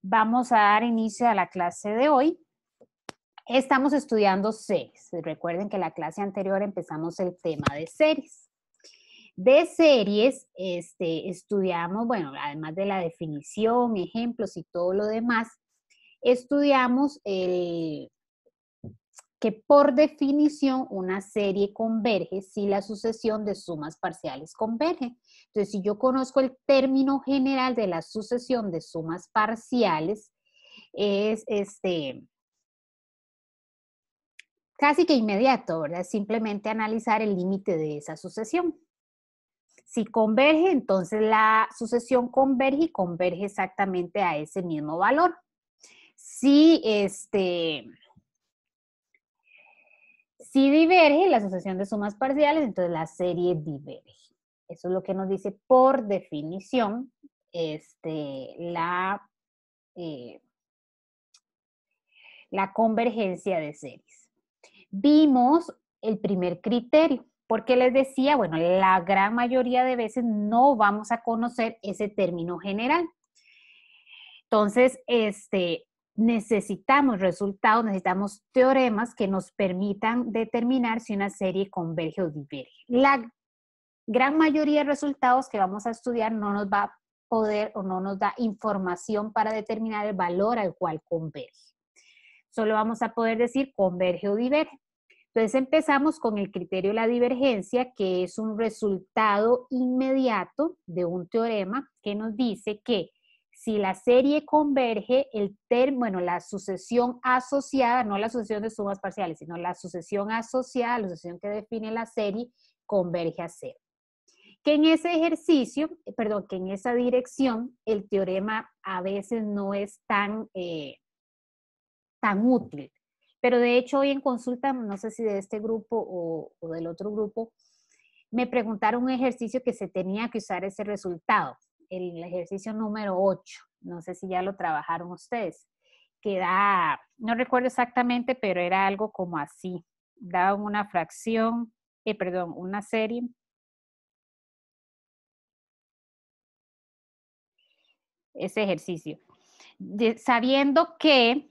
Vamos a dar inicio a la clase de hoy. Estamos estudiando series. Recuerden que en la clase anterior empezamos el tema de series. De series estudiamos, bueno, además de la definición, ejemplos y todo lo demás, estudiamos que por definición una serie converge si la sucesión de sumas parciales converge. Entonces, si yo conozco el término general de la sucesión de sumas parciales, es casi que inmediato, ¿verdad? Simplemente analizar el límite de esa sucesión. Si converge, entonces la sucesión converge y converge exactamente a ese mismo valor. Si diverge la sucesión de sumas parciales, entonces la serie diverge. Eso es lo que nos dice por definición la convergencia de series. Vimos el primer criterio, porque les decía, bueno, la gran mayoría de veces no vamos a conocer ese término general. Entonces, necesitamos resultados, necesitamos teoremas que nos permitan determinar si una serie converge o diverge. La gran mayoría de resultados que vamos a estudiar no nos va a poder o no nos da información para determinar el valor al cual converge. Solo vamos a poder decir converge o diverge. Entonces empezamos con el criterio de la divergencia, que es un resultado inmediato de un teorema que nos dice que si la serie converge, la sucesión asociada, no la sucesión de sumas parciales, sino la sucesión asociada, la sucesión que define la serie, converge a cero. Que en ese ejercicio, que en esa dirección, el teorema a veces no es tan útil. Pero de hecho hoy en consulta, no sé si de este grupo o del otro grupo, me preguntaron un ejercicio que se tenía que usar ese resultado, el ejercicio número 8, no sé si ya lo trabajaron ustedes, que da, no recuerdo exactamente, pero era algo como así, daban una fracción, una serie, ese ejercicio, sabiendo que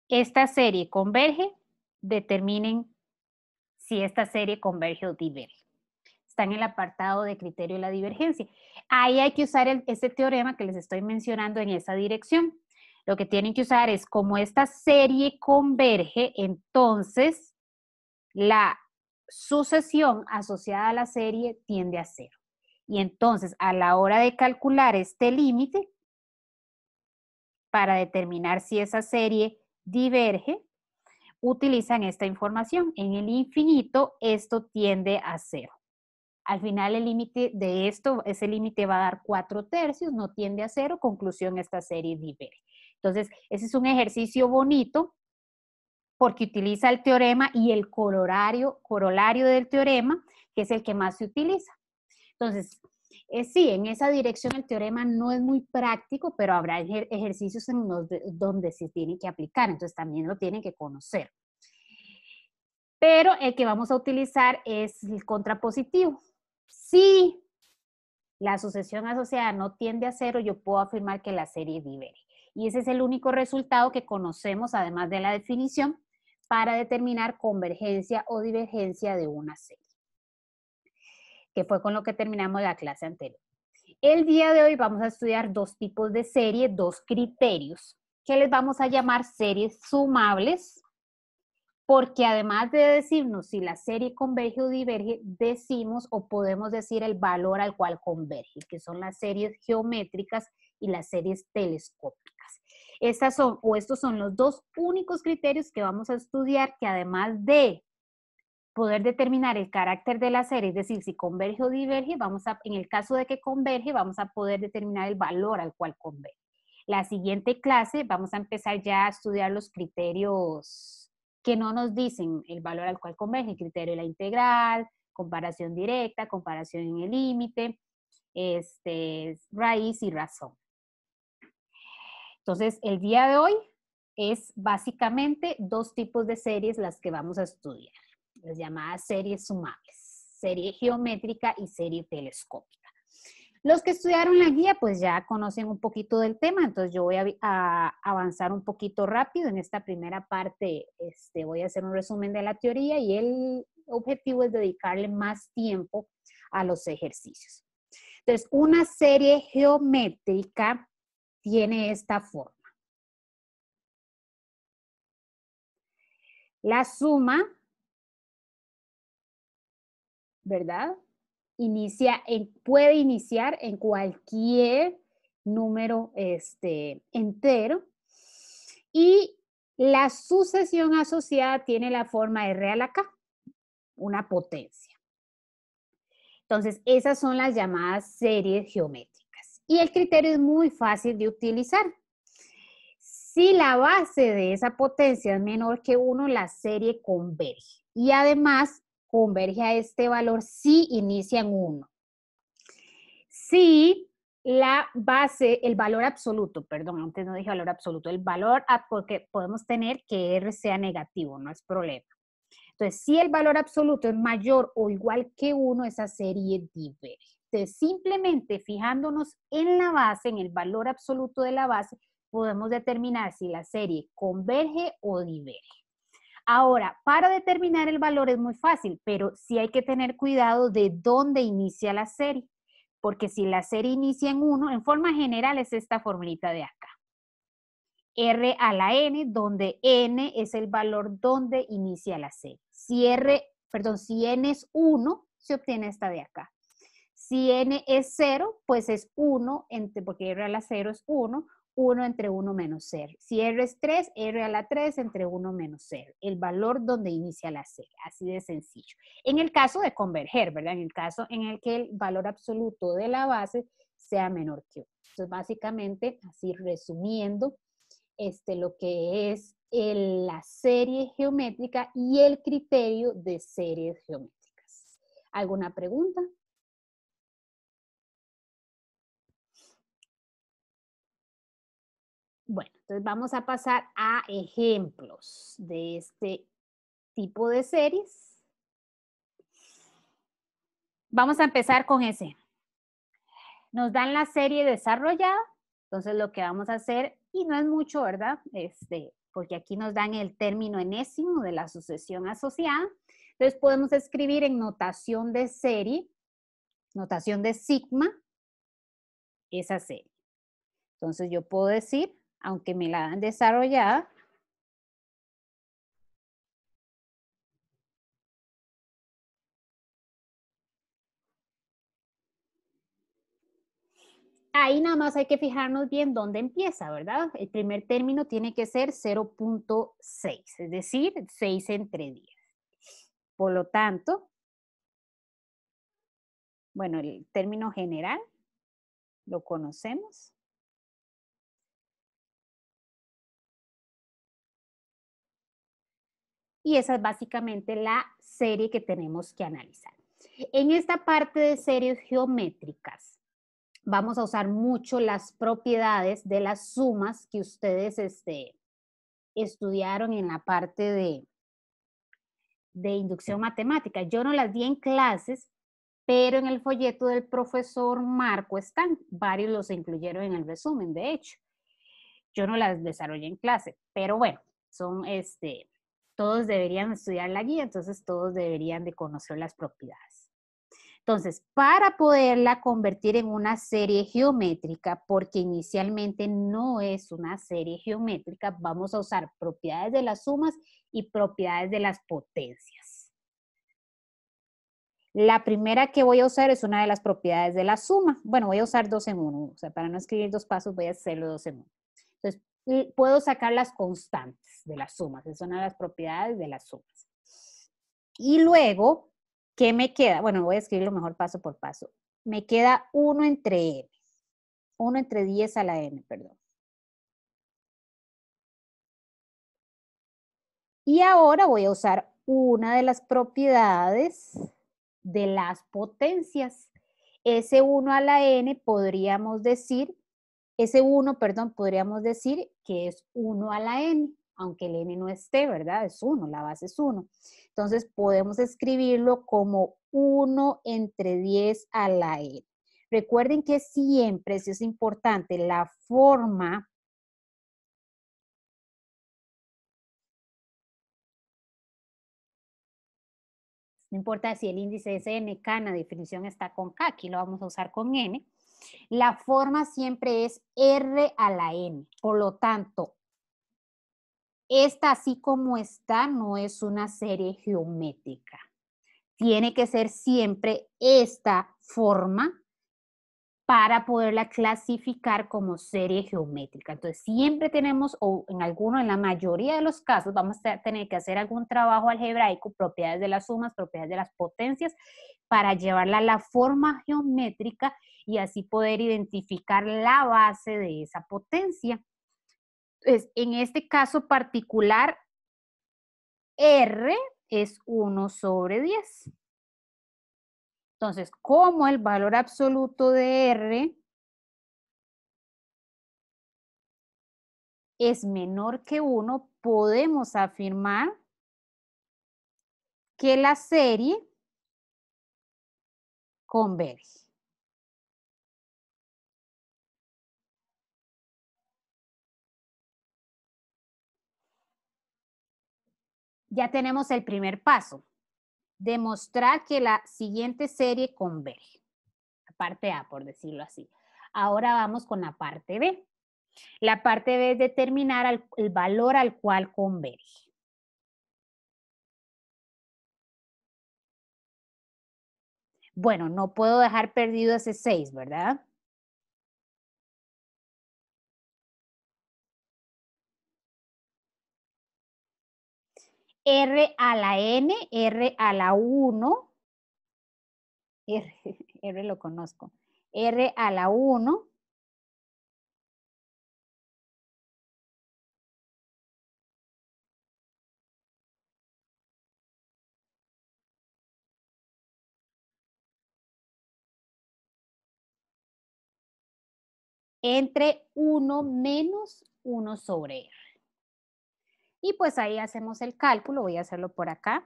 esta serie converge, determinen si esta serie converge o diverge. Está en el apartado de criterio de la divergencia. Ahí hay que usar ese teorema que les estoy mencionando en esa dirección. Lo que tienen que usar es, como esta serie converge, entonces la sucesión asociada a la serie tiende a cero. Y entonces, a la hora de calcular este límite, para determinar si esa serie diverge, utilizan esta información. En el infinito, esto tiende a cero. Al final el límite de esto, ese límite va a dar 4/3, no tiende a cero, conclusión, esta serie diverge. Entonces, ese es un ejercicio bonito porque utiliza el teorema y el corolario del teorema, que es el que más se utiliza. Entonces, sí, en esa dirección el teorema no es muy práctico, pero habrá ejercicios donde se tiene que aplicar, entonces también lo tienen que conocer. Pero el que vamos a utilizar es el contrapositivo. Si la sucesión asociada no tiende a cero, yo puedo afirmar que la serie diverge. Y ese es el único resultado que conocemos, además de la definición, para determinar convergencia o divergencia de una serie, que fue con lo que terminamos la clase anterior. El día de hoy vamos a estudiar dos tipos de serie, dos criterios, que les vamos a llamar series sumables, porque además de decirnos si la serie converge o diverge, decimos o podemos decir el valor al cual converge, que son las series geométricas y las series telescópicas. Estos son los dos únicos criterios que vamos a estudiar, que además de poder determinar el carácter de la serie, es decir, si converge o diverge, en el caso de que converge, vamos a poder determinar el valor al cual converge. La siguiente clase vamos a empezar ya a estudiar los criterios que no nos dicen el valor al cual converge, el criterio de la integral, comparación directa, comparación en el límite, raíz y razón. Entonces, el día de hoy es básicamente dos tipos de series las que vamos a estudiar, las llamadas series sumables, serie geométrica y serie telescópica. Los que estudiaron la guía, pues ya conocen un poquito del tema, entonces yo voy a avanzar un poquito rápido en esta primera parte. Voy a hacer un resumen de la teoría y el objetivo es dedicarle más tiempo a los ejercicios. Entonces, una serie geométrica tiene esta forma. La suma, ¿verdad? Puede iniciar en cualquier número entero y la sucesión asociada tiene la forma R a la K, una potencia. Entonces, esas son las llamadas series geométricas. Y el criterio es muy fácil de utilizar. Si la base de esa potencia es menor que 1, la serie converge. Y además, converge a este valor si inicia en 1. Si la base, el valor absoluto, perdón, antes no dije valor absoluto, el valor, porque podemos tener que R sea negativo, no es problema. Entonces, si el valor absoluto es mayor o igual que 1, esa serie diverge. Entonces, simplemente fijándonos en la base, en el valor absoluto de la base, podemos determinar si la serie converge o diverge. Ahora, para determinar el valor es muy fácil, pero sí hay que tener cuidado de dónde inicia la serie. Porque si la serie inicia en 1, en forma general es esta formulita de acá. R a la n, donde n es el valor donde inicia la serie. Si n es 1, se obtiene esta de acá. Si n es 0, pues es 1, porque r a la 0 es 1, 1 entre 1 menos 0. Si r es 3, r a la 3 entre 1 menos 0. El valor donde inicia la serie, así de sencillo. En el caso de converger, ¿verdad? En el caso en el que el valor absoluto de la base sea menor que 1. Entonces, básicamente, así resumiendo, lo que es la serie geométrica y el criterio de series geométricas. ¿Alguna pregunta? Bueno, entonces vamos a pasar a ejemplos de este tipo de series. Vamos a empezar con ese. Nos dan la serie desarrollada, entonces lo que vamos a hacer, y no es mucho, ¿verdad? Porque aquí nos dan el término enésimo de la sucesión asociada. Entonces podemos escribir en notación de serie, notación de sigma, esa serie. Entonces yo puedo decir, aunque me la dan desarrollada, ahí nada más hay que fijarnos bien dónde empieza, ¿verdad? El primer término tiene que ser 0.6, es decir, 6 entre 10. Por lo tanto, bueno, el término general lo conocemos. Y esa es básicamente la serie que tenemos que analizar. En esta parte de series geométricas, vamos a usar mucho las propiedades de las sumas que ustedes estudiaron en la parte de inducción matemática. Yo no las di en clases, pero en el folleto del profesor Marco están. Varios los incluyeron en el resumen, de hecho. Yo no las desarrollé en clase, pero bueno, son todos deberían estudiar la guía, entonces todos deberían de conocer las propiedades. Entonces, para poderla convertir en una serie geométrica, porque inicialmente no es una serie geométrica, vamos a usar propiedades de las sumas y propiedades de las potencias. La primera que voy a usar es una de las propiedades de la suma. Bueno, voy a usar 2 en 1, o sea, para no escribir 2 pasos voy a hacerlo 2 en 1. Entonces, puedo sacar las constantes de las sumas, esas son las propiedades de las sumas. Y luego, ¿qué me queda? Bueno, voy a escribirlo mejor paso por paso. Me queda 1 entre n, 1 entre 10 a la n, perdón. Y ahora voy a usar una de las propiedades de las potencias. Ese 1 a la n podríamos decir, podríamos decir que es 1 a la n, aunque el n no esté, ¿verdad? Es 1, la base es 1. Entonces podemos escribirlo como 1 entre 10 a la n. Recuerden que siempre, eso es importante, la forma no importa si el índice es n, k, la definición está con k, aquí lo vamos a usar con n. La forma siempre es r a la n. Por lo tanto, esta así como está no es una serie geométrica. Tiene que ser siempre esta forma para poderla clasificar como serie geométrica. Entonces, siempre tenemos, o en la mayoría de los casos, vamos a tener que hacer algún trabajo algebraico, propiedades de las sumas, propiedades de las potencias, para llevarla a la forma geométrica y así poder identificar la base de esa potencia. Entonces, en este caso particular, R es 1 sobre 10. Entonces, como el valor absoluto de R es menor que 1, podemos afirmar que la serie converge. Ya tenemos el primer paso, demostrar que la siguiente serie converge. La parte A, por decirlo así. Ahora vamos con la parte B. La parte B es determinar el valor al cual converge. Bueno, no puedo dejar perdido ese 6, ¿verdad? R a la N, R a la 1, R lo conozco, R a la 1, entre 1 menos 1 sobre R. Y pues ahí hacemos el cálculo, voy a hacerlo por acá.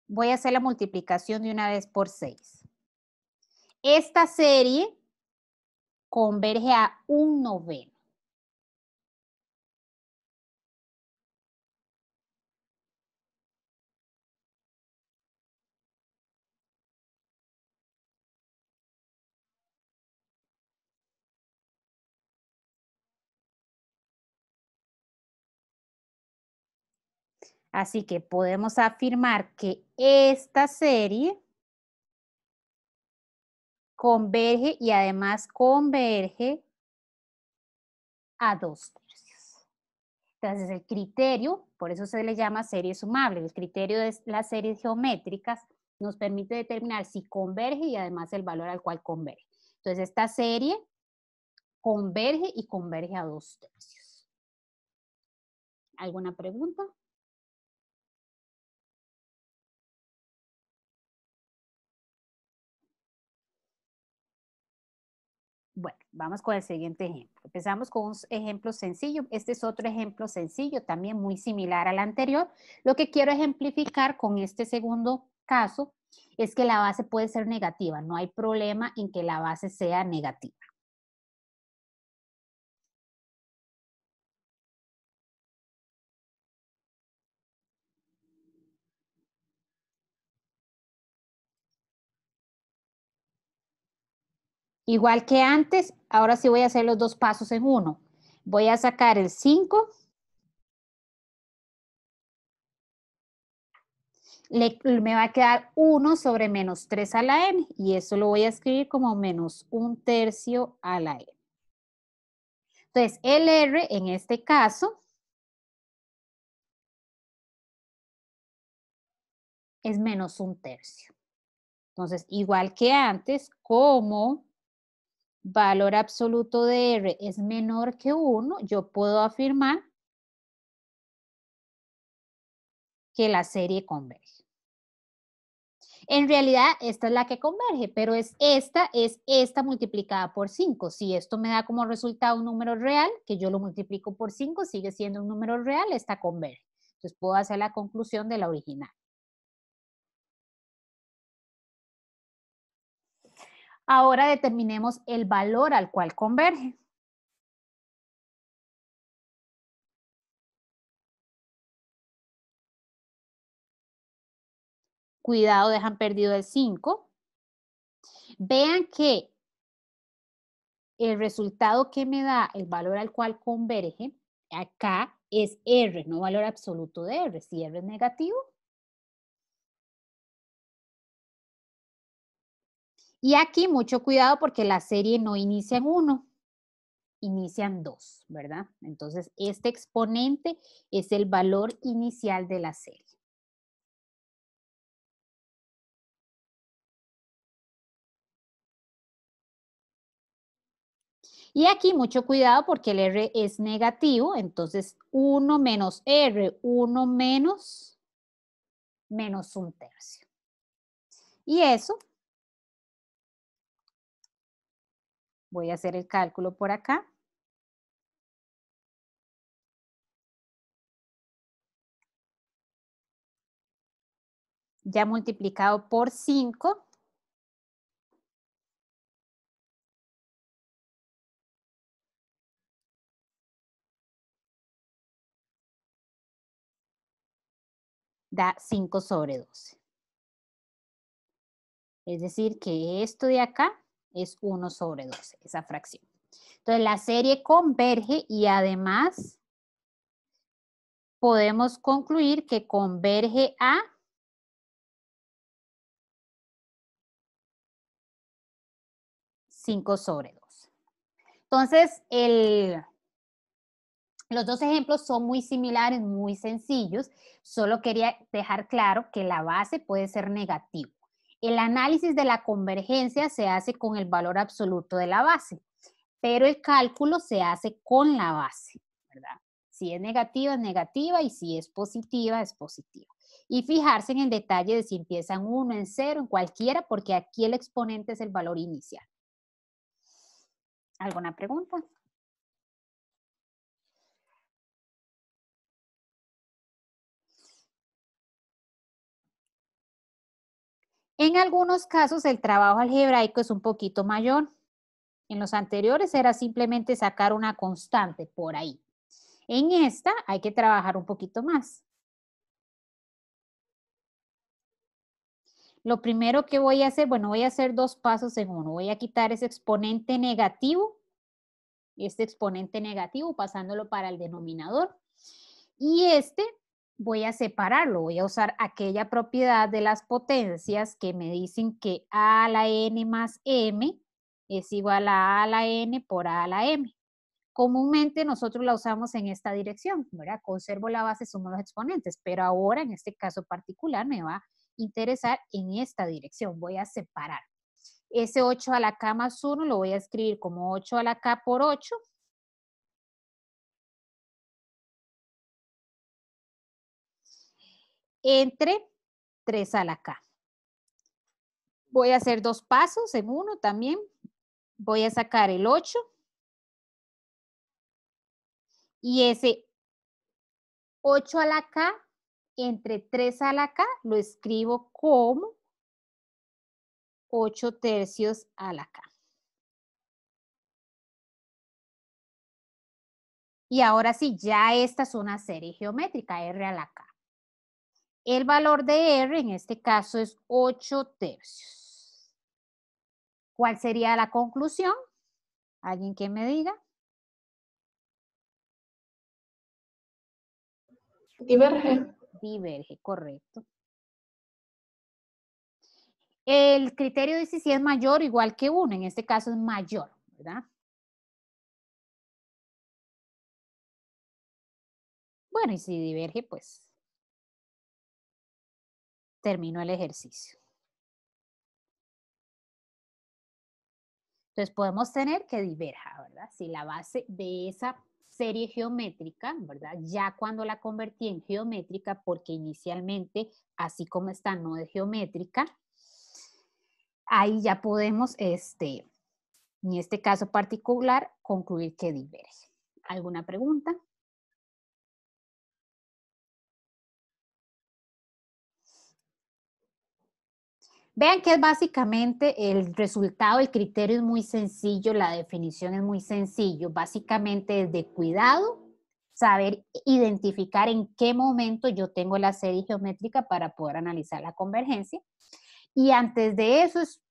Voy a hacer la multiplicación de una vez por 6. Esta serie converge a 1/9. Así que podemos afirmar que esta serie converge y además converge a 2/3. Entonces el criterio, por eso se le llama serie sumable, el criterio de las series geométricas nos permite determinar si converge y además el valor al cual converge. Entonces esta serie converge y converge a 2/3. ¿Alguna pregunta? Bueno, vamos con el siguiente ejemplo. Empezamos con un ejemplo sencillo. Este es otro ejemplo sencillo, también muy similar al anterior. Lo que quiero ejemplificar con este segundo caso es que la base puede ser negativa. No hay problema en que la base sea negativa. Igual que antes, ahora sí voy a hacer los dos pasos en uno. Voy a sacar el 5. Me va a quedar 1 sobre menos 3 a la n y eso lo voy a escribir como menos 1/3 a la n. Entonces, el R en este caso es menos 1/3. Entonces, igual que antes, como valor absoluto de R es menor que 1, yo puedo afirmar que la serie converge. En realidad, esta es la que converge, pero es esta multiplicada por 5. Si esto me da como resultado un número real, que yo lo multiplico por 5, sigue siendo un número real, esta converge. Entonces, puedo hacer la conclusión de la original. Ahora determinemos el valor al cual converge. Cuidado, dejan perdido el 5. Vean que el resultado que me da el valor al cual converge, acá es R, no valor absoluto de R. Si R es negativo. Y aquí mucho cuidado porque la serie no inicia en 1, inicia en 2, ¿verdad? Entonces, este exponente es el valor inicial de la serie. Y aquí mucho cuidado porque el R es negativo, entonces 1 menos R, 1 menos 1/3. Y eso, voy a hacer el cálculo por acá. Ya multiplicado por 5, da 5/12. Es decir, que esto de acá es 1/12, esa fracción. Entonces, la serie converge y además podemos concluir que converge a 5/12. Entonces, los dos ejemplos son muy similares, muy sencillos. Solo quería dejar claro que la base puede ser negativa. El análisis de la convergencia se hace con el valor absoluto de la base, pero el cálculo se hace con la base, ¿verdad? Si es negativa y si es positiva, es positiva. Y fijarse en el detalle de si empieza en 1, en 0, en cualquiera, porque aquí el exponente es el valor inicial. ¿Alguna pregunta? En algunos casos el trabajo algebraico es un poquito mayor. En los anteriores era simplemente sacar una constante por ahí. En esta hay que trabajar un poquito más. Lo primero que voy a hacer, bueno, voy a hacer dos pasos en uno. Voy a quitar ese exponente negativo, pasándolo para el denominador. Y este voy a separarlo, voy a usar aquella propiedad de las potencias que me dicen que a a la n más m es igual a la n por a la m. Comúnmente nosotros la usamos en esta dirección, ¿verdad? Conservo la base, sumo los exponentes, pero ahora en este caso particular me va a interesar en esta dirección. Voy a separar. Ese 8 a la k más 1 lo voy a escribir como 8 a la k por 8. Entre 3 a la k. Voy a hacer dos pasos en uno también. Voy a sacar el 8 y ese 8 a la k entre 3 a la k lo escribo como 8/3 a la k. Y ahora sí, ya esta es una serie geométrica, R a la k. El valor de R en este caso es 8/3. ¿Cuál sería la conclusión? ¿Alguien que me diga? Diverge. Diverge, correcto. El criterio dice si es mayor o igual que 1, en este caso es mayor, ¿verdad? Bueno, y si diverge, pues termino el ejercicio. Entonces podemos tener que diverja, ¿verdad? Si la base de esa serie geométrica, ¿verdad? Ya cuando la convertí en geométrica, porque inicialmente, así como está, no es geométrica, ahí ya podemos, en este caso particular, concluir que diverge. ¿Alguna pregunta? Vean que es básicamente el resultado, el criterio es muy sencillo, la definición es muy sencillo. Básicamente es de cuidado, saber identificar en qué momento yo tengo la serie geométrica para poder analizar la convergencia. Y antes de eso es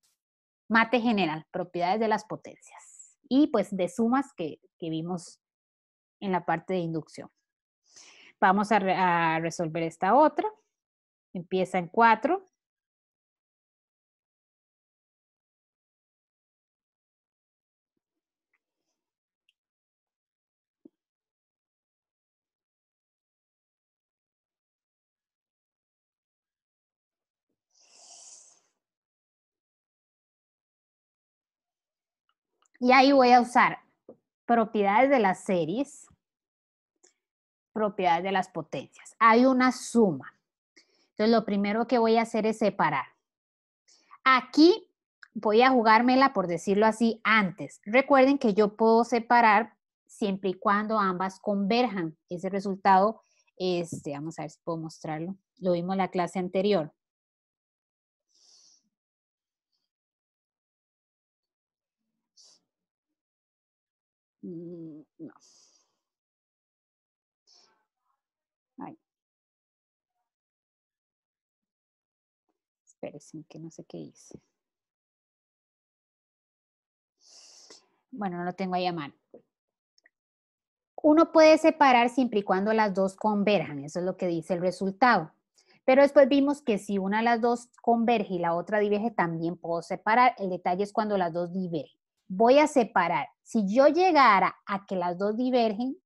mate general, propiedades de las potencias. Y pues de sumas que vimos en la parte de inducción. Vamos a resolver esta otra. Empieza en 4. Y ahí voy a usar propiedades de las series, propiedades de las potencias. Hay una suma. Entonces, lo primero que voy a hacer es separar. Aquí voy a jugármela, por decirlo así, antes. Recuerden que yo puedo separar siempre y cuando ambas converjan. Ese resultado, vamos a ver si puedo mostrarlo. Lo vimos en la clase anterior. No. Ay. Espérense, que no sé qué hice. Bueno, no lo tengo ahí a mano. Uno puede separar siempre y cuando las dos converjan, eso es lo que dice el resultado. Pero después vimos que si una de las dos converge y la otra diverge, también puedo separar. El detalle es cuando las dos divergen. Voy a separar. Si yo llegara a que las dos divergen,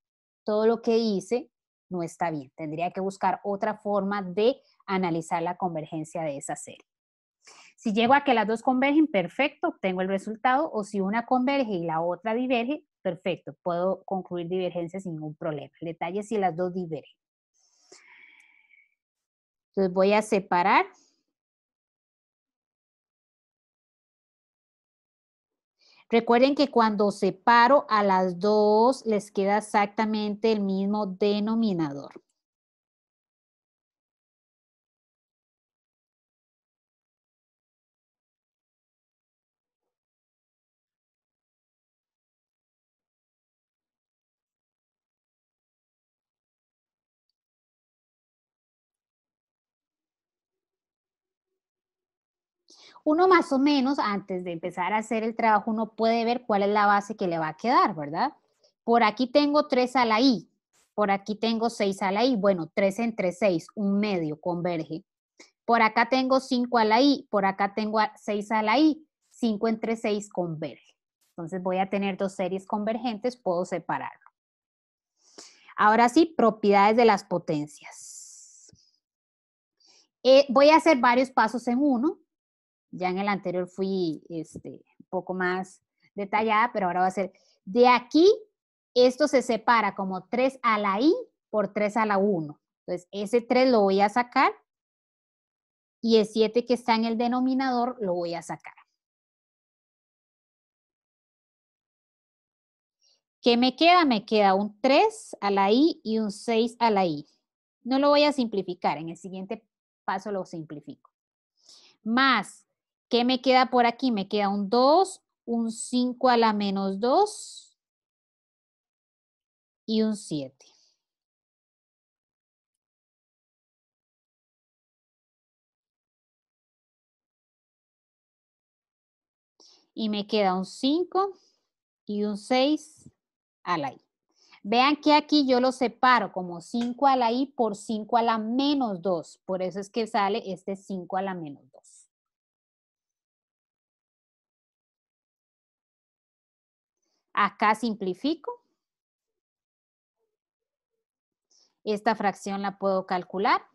todo lo que hice no está bien. Tendría que buscar otra forma de analizar la convergencia de esa serie. Si llego a que las dos convergen, perfecto, obtengo el resultado. O si una converge y la otra diverge, perfecto, puedo concluir divergencia sin ningún problema. El detalle es si las dos divergen. Entonces voy a separar. Recuerden que cuando separo a las dos, les queda exactamente el mismo denominador. Uno más o menos, antes de empezar a hacer el trabajo, uno puede ver cuál es la base que le va a quedar, ¿verdad? Por aquí tengo 3 a la i, por aquí tengo 6 a la i. Bueno, 3 entre 6, un medio, converge. Por acá tengo 5 a la i, por acá tengo 6 a la i. 5 entre 6 converge. Entonces voy a tener dos series convergentes, puedo separarlo. Ahora sí, propiedades de las potencias. Voy a hacer varios pasos en uno. Ya en el anterior fui un poco más detallada, pero ahora va a ser, de aquí, esto se separa como 3 a la i por 3 a la 1. Entonces, ese 3 lo voy a sacar y el 7 que está en el denominador lo voy a sacar. ¿Qué me queda? Me queda un 3 a la i y un 6 a la i. No lo voy a simplificar, en el siguiente paso lo simplifico. Más, ¿qué me queda por aquí? Me queda un 2, un 5 a la menos 2 y un 7. Y me queda un 5 y un 6 a la i. Vean que aquí yo lo separo como 5 a la i por 5 a la menos 2. Por eso es que sale este 5 a la menos 2. Acá simplifico. Esta fracción la puedo calcular.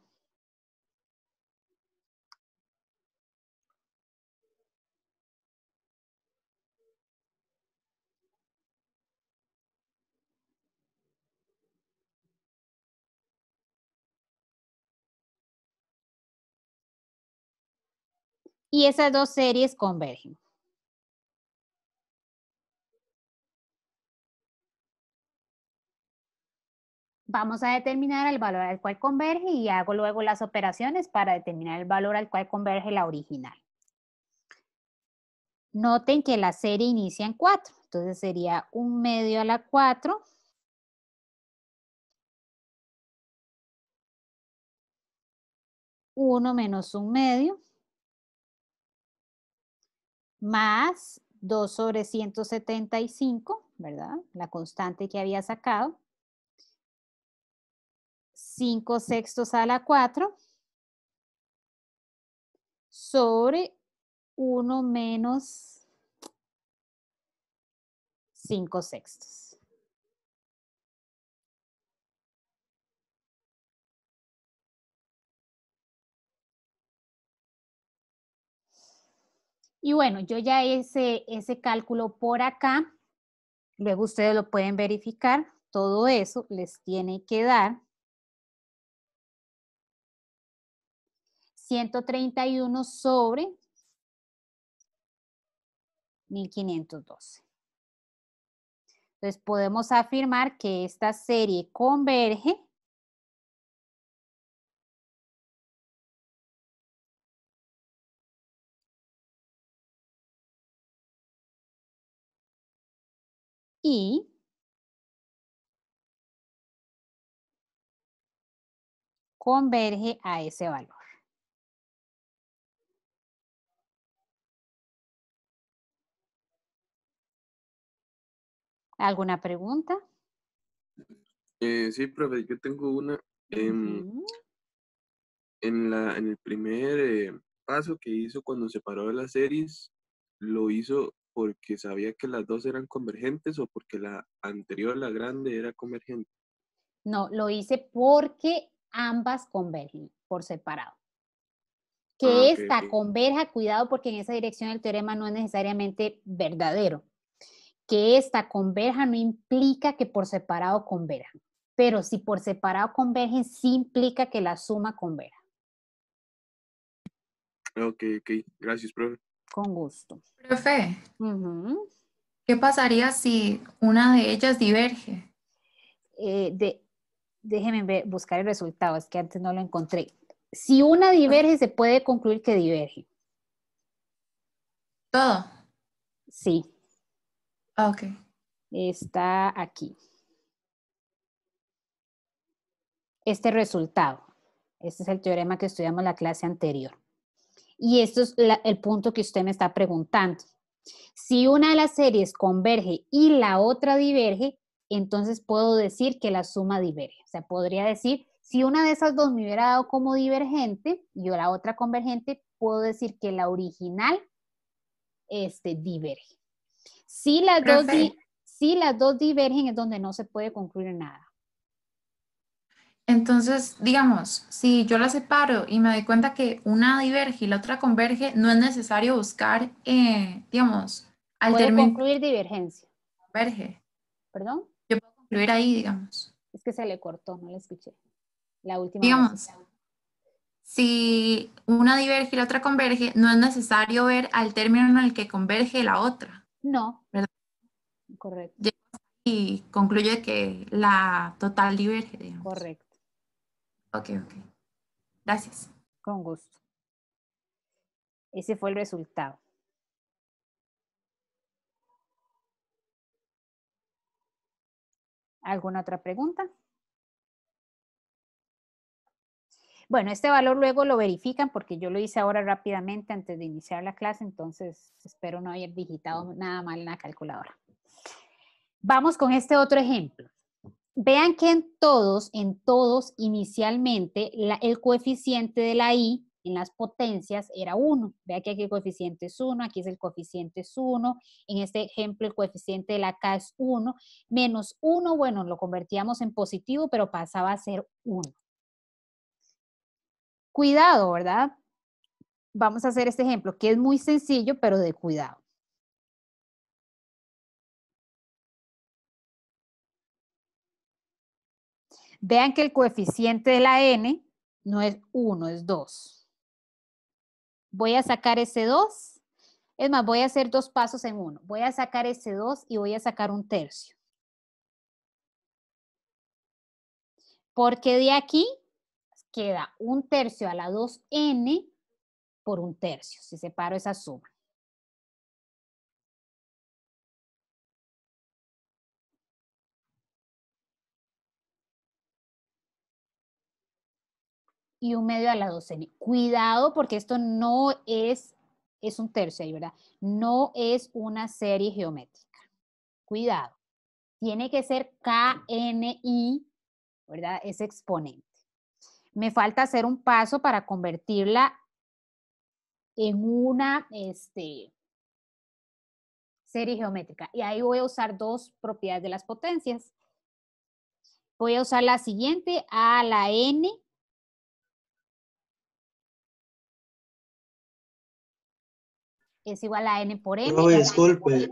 Y esas dos series convergen. Vamos a determinar el valor al cual converge y hago luego las operaciones para determinar el valor al cual converge la original. Noten que la serie inicia en 4, entonces sería 1/2 a la 4 1 menos 1/2 más 2 sobre 175, ¿verdad? La constante que había sacado. 5/6 a la 4 sobre 1 menos 5/6. Y bueno, yo ya hice ese cálculo por acá. Luego ustedes lo pueden verificar. Todo eso les tiene que dar 131 sobre 1512. Entonces podemos afirmar que esta serie converge y converge a ese valor. ¿Alguna pregunta? Sí, profe, yo tengo una. Ujú. En el primer paso que hizo cuando separó las series, ¿lo hizo porque sabía que las dos eran convergentes o porque la anterior, la grande, era convergente? No, lo hice porque ambas convergen por separado. Ah, Que ok, ok. esta converja, cuidado porque en esa dirección el teorema no es necesariamente verdadero. Que esta converja no implica que por separado converjan, pero si por separado convergen, sí implica que la suma converja. Ok, ok. Gracias, profe. Con gusto. Profe, Ujú. ¿qué pasaría si una de ellas diverge? Eh, déjenme buscar el resultado, es que antes no lo encontré. Si una diverge, se puede concluir que diverge. Todo. Sí, Ok. está aquí. Este resultado. Este es el teorema que estudiamos en la clase anterior. Y esto es el punto que usted me está preguntando. Si una de las series converge y la otra diverge, entonces puedo decir que la suma diverge. O sea, podría decir, si una de esas dos me hubiera dado como divergente y la otra convergente, puedo decir que la original diverge. Si las, dos Profe, si las dos divergen es donde no se puede concluir nada. entonces, digamos, si yo la separo y me doy cuenta que una diverge y la otra converge, no es necesario buscar, digamos, al Puedo término concluir divergencia. converge. ¿Perdón? Yo puedo concluir ahí, digamos. Es que se le cortó, no le escuché. La última oración. Digamos, si una diverge y la otra converge, no es necesario ver al término en el que converge la otra, No, ¿verdad? correcto, Llego y concluye que la total diverge, digamos. correcto. Ok, ok. Gracias. Con gusto. Ese fue el resultado. ¿Alguna otra pregunta? Bueno, este valor luego lo verifican porque yo lo hice ahora rápidamente antes de iniciar la clase, entonces espero no haber digitado nada mal en la calculadora. Vamos con este otro ejemplo. Vean que en todos inicialmente el coeficiente de la i en las potencias era 1. Vean que aquí el coeficiente es 1, aquí es el coeficiente es 1. En este ejemplo el coeficiente de la k es 1. Menos 1, bueno, lo convertíamos en positivo, pero pasaba a ser 1. Cuidado, ¿verdad? Vamos a hacer este ejemplo, que es muy sencillo, pero de cuidado. Vean que el coeficiente de la n no es 1, es 2. Voy a sacar ese 2. Es más, voy a hacer dos pasos en uno. Voy a sacar ese 2 y voy a sacar un tercio. Porque de aquí queda un tercio a la 2n por un tercio, si separo esa suma. y 1/2 a la 2n. Cuidado porque esto no es un tercio ahí, ¿verdad? No es una serie geométrica. Cuidado. Tiene que ser KNI, ¿verdad? Es exponente. Me falta hacer un paso para convertirla en una serie geométrica. Y ahí voy a usar dos propiedades de las potencias. Voy a usar la siguiente, a la n es igual a n por n. Profe, disculpe,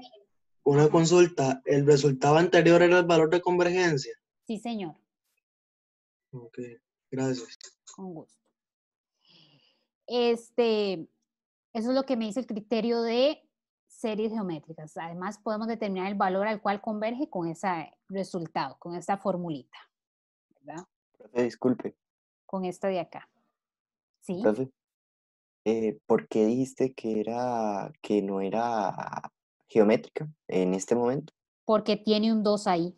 una consulta. ¿El resultado anterior era el valor de convergencia? Sí, señor. Ok, gracias. Con gusto. Eso es lo que me dice el criterio de series geométricas. Además, podemos determinar el valor al cual converge con ese resultado, con esta formulita, ¿verdad? Profe, disculpe, Con esta de acá. ¿Sí? profe, ¿por qué dijiste que no era geométrica en este momento? Porque tiene un 2 ahí.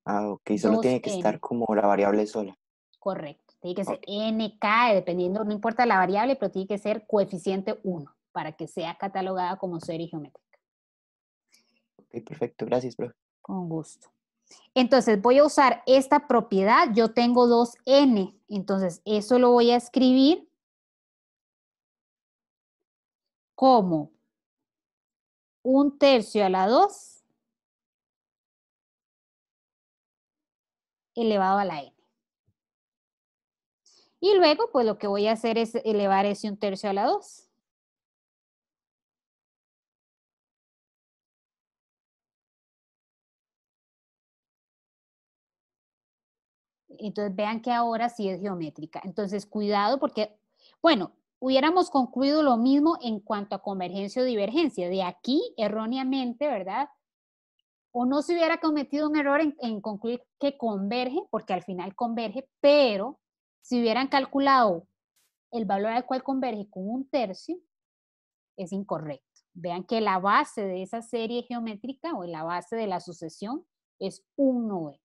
Ah, ok, solo tiene que 2n. estar como la variable sola. Correcto. Tiene que ser Ok. nk, dependiendo, no importa la variable, pero tiene que ser coeficiente 1 para que sea catalogada como serie geométrica. Ok, perfecto, gracias, profe. Con gusto. Entonces voy a usar esta propiedad. Yo tengo 2n. Entonces eso lo voy a escribir como 1/3 a la 2 elevado a la n. Y luego, pues lo que voy a hacer es elevar ese 1/3 a la 2. Entonces vean que ahora sí es geométrica. Entonces cuidado porque, bueno, hubiéramos concluido lo mismo en cuanto a convergencia o divergencia. De aquí, erróneamente, ¿verdad? O no se hubiera cometido un error en concluir que converge, porque al final converge, pero si hubieran calculado el valor al cual converge con 1/3, es incorrecto. Vean que la base de esa serie geométrica o la base de la sucesión es 1/9.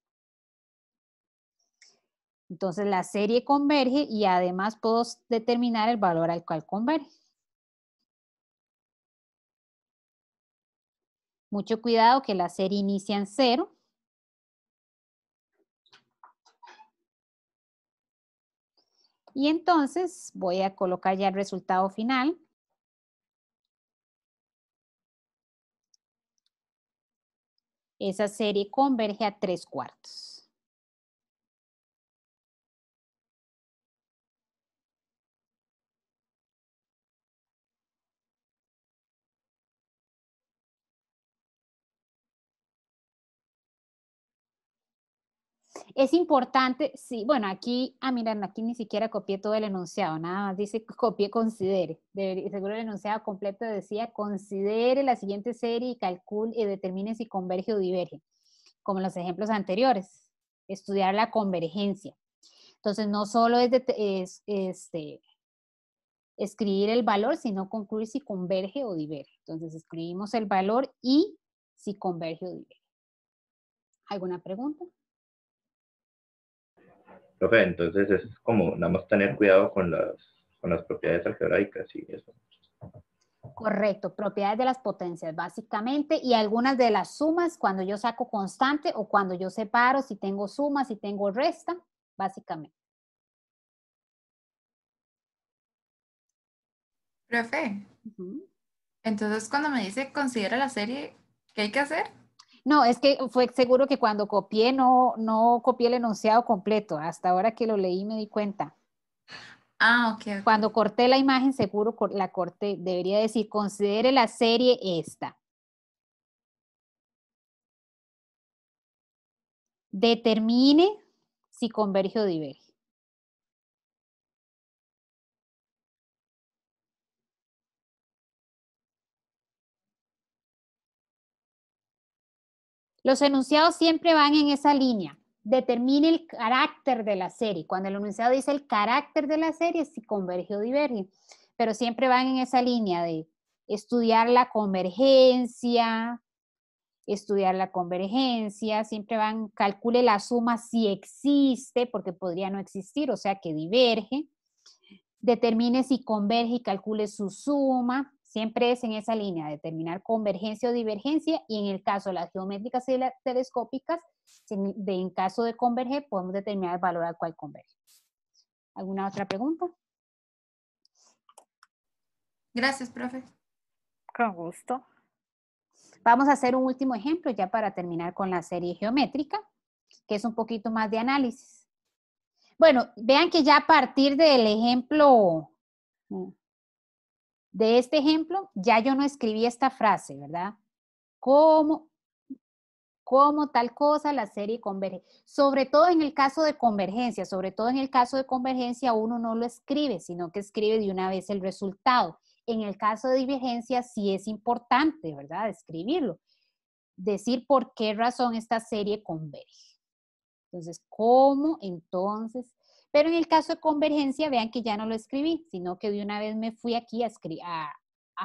Entonces la serie converge y además puedo determinar el valor al cual converge. Mucho cuidado que la serie inicia en 0. Y entonces voy a colocar ya el resultado final. Esa serie converge a 3/4. Es importante, sí, bueno, aquí, miren, aquí ni siquiera copié todo el enunciado, nada más dice copié, considere. Seguro el enunciado completo decía, considere la siguiente serie y calcule y determine si converge o diverge, como en los ejemplos anteriores, estudiar la convergencia. Entonces, no solo es escribir el valor, sino concluir si converge o diverge. Entonces, escribimos el valor y si converge o diverge. ¿Alguna pregunta? Profe, entonces es como nada más tener cuidado con las propiedades algebraicas y eso. Correcto, propiedades de las potencias básicamente y algunas de las sumas cuando yo saco constante o cuando yo separo si tengo suma, si tengo resta, básicamente. Profe, entonces cuando me dice considera la serie, ¿qué hay que hacer? No, es que fue seguro que cuando copié no copié el enunciado completo. Hasta ahora que lo leí me di cuenta. Ah, ok. Cuando corté la imagen, seguro la corté. Debería decir, considere la serie esta. Determine si converge o diverge. Los enunciados siempre van en esa línea. Determine el carácter de la serie. Cuando el enunciado dice el carácter de la serie, si converge o diverge. Pero siempre van en esa línea de estudiar la convergencia, estudiar la convergencia, siempre van, calcule la suma si existe, porque podría no existir, o sea que diverge. Determine si converge y calcule su suma. Siempre es en esa línea, determinar convergencia o divergencia, y en el caso de las geométricas y las telescópicas, en caso de converger, podemos determinar el valor al cual converge. ¿Alguna otra pregunta? Gracias, profe. Con gusto. Vamos a hacer un último ejemplo ya para terminar con la serie geométrica, que es un poquito más de análisis. Bueno, vean que ya a partir del ejemplo, de este ejemplo, ya yo no escribí esta frase, ¿verdad? Como tal cosa la serie converge. Sobre todo en el caso de convergencia, uno no lo escribe, sino que escribe de una vez el resultado. En el caso de divergencia sí es importante, ¿verdad? Escribirlo. Decir por qué razón esta serie converge. Entonces, ¿cómo? Entonces, pero en el caso de convergencia, vean que ya no lo escribí, sino que de una vez me fui aquí a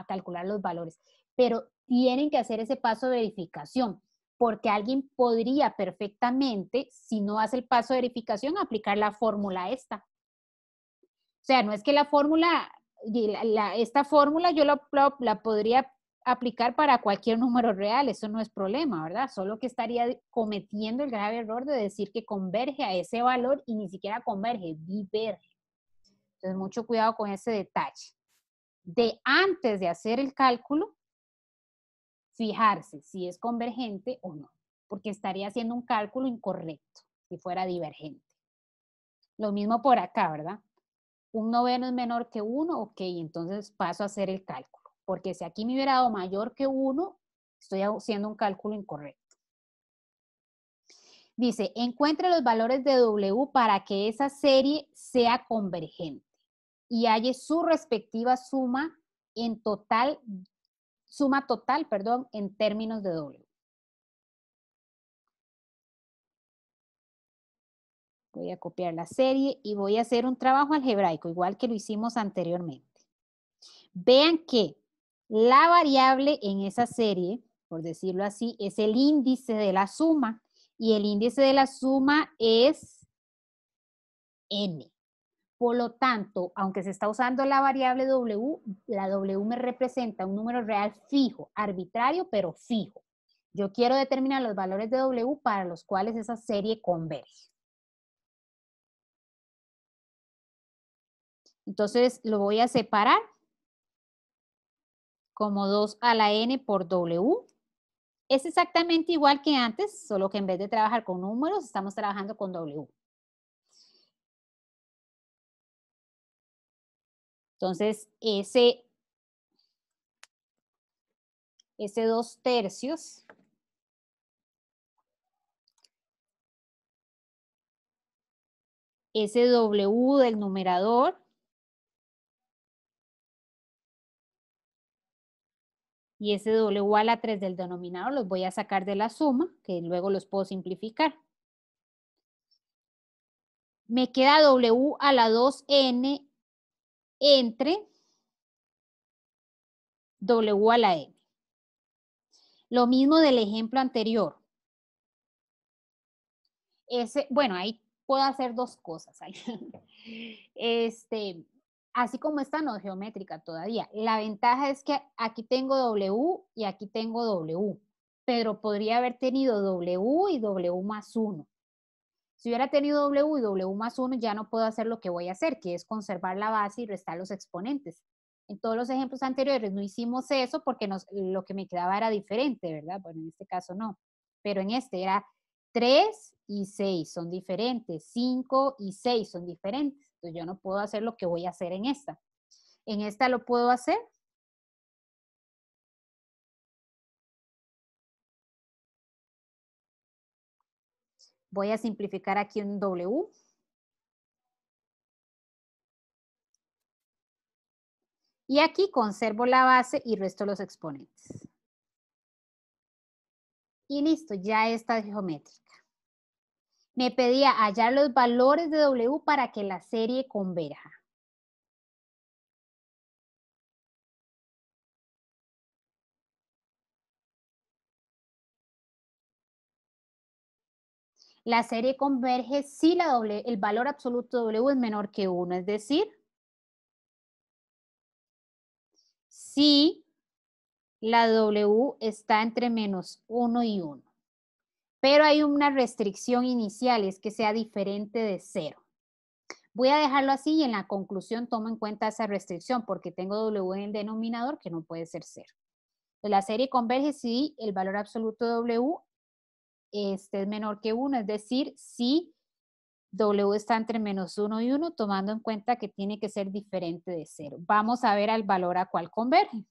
calcular los valores. Pero tienen que hacer ese paso de verificación, porque alguien podría perfectamente, si no hace el paso de verificación, aplicar la fórmula esta. O sea, no es que la fórmula, esta fórmula yo la podría aplicar para cualquier número real, eso no es problema, ¿verdad? Solo que estaría cometiendo el grave error de decir que converge a ese valor y ni siquiera converge, diverge. Entonces, mucho cuidado con ese detalle. De antes de hacer el cálculo, fijarse si es convergente o no, porque estaría haciendo un cálculo incorrecto si fuera divergente. Lo mismo por acá, ¿verdad? Un noveno es menor que 1, ok, entonces paso a hacer el cálculo. Porque si aquí me hubiera dado mayor que 1, estoy haciendo un cálculo incorrecto. Dice, encuentre los valores de W para que esa serie sea convergente y halle su respectiva suma total, en términos de W. Voy a copiar la serie y voy a hacer un trabajo algebraico, igual que lo hicimos anteriormente. Vean que la variable en esa serie, por decirlo así, es el índice de la suma, y el índice de la suma es n. Por lo tanto, aunque se está usando la variable W, la W me representa un número real fijo, arbitrario, pero fijo. Yo quiero determinar los valores de W para los cuales esa serie converge. Entonces, lo voy a separar como 2 a la n por W. Es exactamente igual que antes, solo que en vez de trabajar con números, estamos trabajando con W. Entonces, ese 2/3 ese W del numerador y ese W a la 3 del denominador los voy a sacar de la suma, que luego los puedo simplificar. Me queda W a la 2n entre W a la n. Lo mismo del ejemplo anterior. Bueno, ahí puedo hacer dos cosas. Así como esta no es geométrica todavía. La ventaja es que aquí tengo W y aquí tengo W, pero podría haber tenido W y W más 1. Si hubiera tenido W y W más 1, ya no puedo hacer lo que voy a hacer, que es conservar la base y restar los exponentes. En todos los ejemplos anteriores no hicimos eso porque lo que me quedaba era diferente, ¿verdad? Bueno, en este caso no. Pero en este era 3 y 6 son diferentes, 5 y 6 son diferentes. Entonces yo no puedo hacer lo que voy a hacer en esta. En esta lo puedo hacer. Voy a simplificar aquí un W. Y aquí conservo la base y resto los exponentes. Y listo, ya está geométrica. Me pedía hallar los valores de W para que la serie converja. La serie converge si el valor absoluto W es menor que 1, es decir, si la W está entre menos 1 y 1. Pero hay una restricción inicial, es que sea diferente de 0. Voy a dejarlo así y en la conclusión tomo en cuenta esa restricción porque tengo W en el denominador que no puede ser 0. La serie converge si el valor absoluto de W es menor que 1, es decir, si W está entre menos 1 y 1, tomando en cuenta que tiene que ser diferente de 0. Vamos a ver al valor a cuál converge.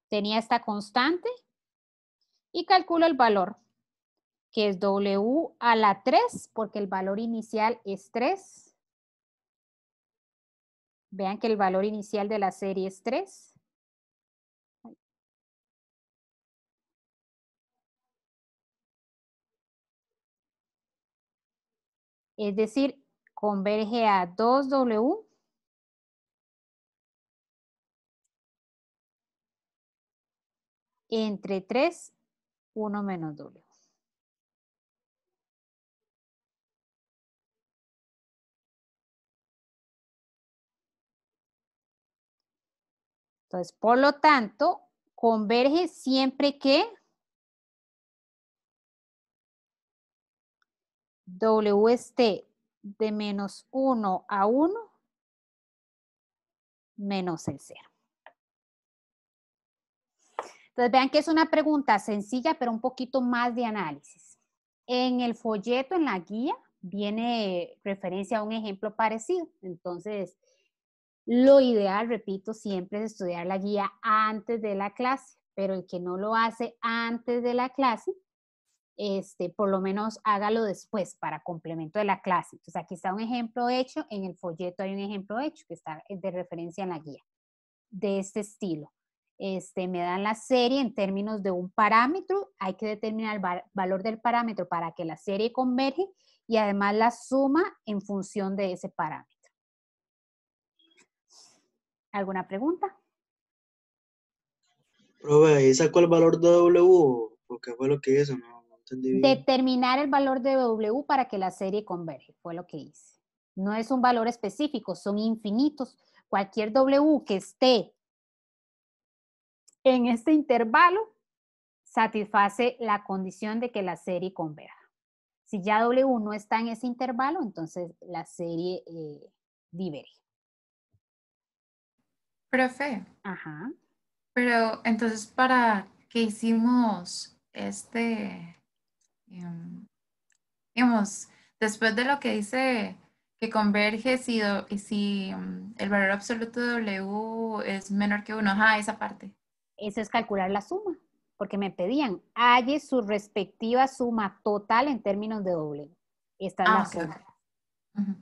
Tenía esta constante y calculo el valor, que es W a la 3, porque el valor inicial es 3. Vean que el valor inicial de la serie es 3. Es decir, converge a 2W entre 3, 1 menos W. Entonces, por lo tanto, converge siempre que W esté de menos 1 a 1 menos el 0. Entonces, vean que es una pregunta sencilla, pero un poquito más de análisis. En el folleto, en la guía, viene referencia a un ejemplo parecido. Entonces, lo ideal, repito, siempre es estudiar la guía antes de la clase, pero el que no lo hace antes de la clase, por lo menos hágalo después para complemento de la clase. Entonces, aquí está un ejemplo hecho, en el folleto hay un ejemplo hecho que está de referencia en la guía, de este estilo. Me dan la serie en términos de un parámetro, hay que determinar el valor del parámetro para que la serie converge y además la suma en función de ese parámetro. ¿Alguna pregunta? Profe, ¿ahí sacó el valor de W? Porque fue lo que hizo, no entendí bien. Determinar el valor de W para que la serie converge, fue lo que hice. No es un valor específico, son infinitos. Cualquier W que esté en este intervalo satisface la condición de que la serie converja. Si ya W no está en ese intervalo, entonces la serie diverge. Profe, Ajá. pero entonces, ¿para qué hicimos digamos, después de lo que dice que converge si el valor absoluto de W es menor que 1? Ajá, esa parte. Eso es calcular la suma, porque me pedían, halle su respectiva suma total en términos de W. Esta es la Ok, suma. ok. Ujú.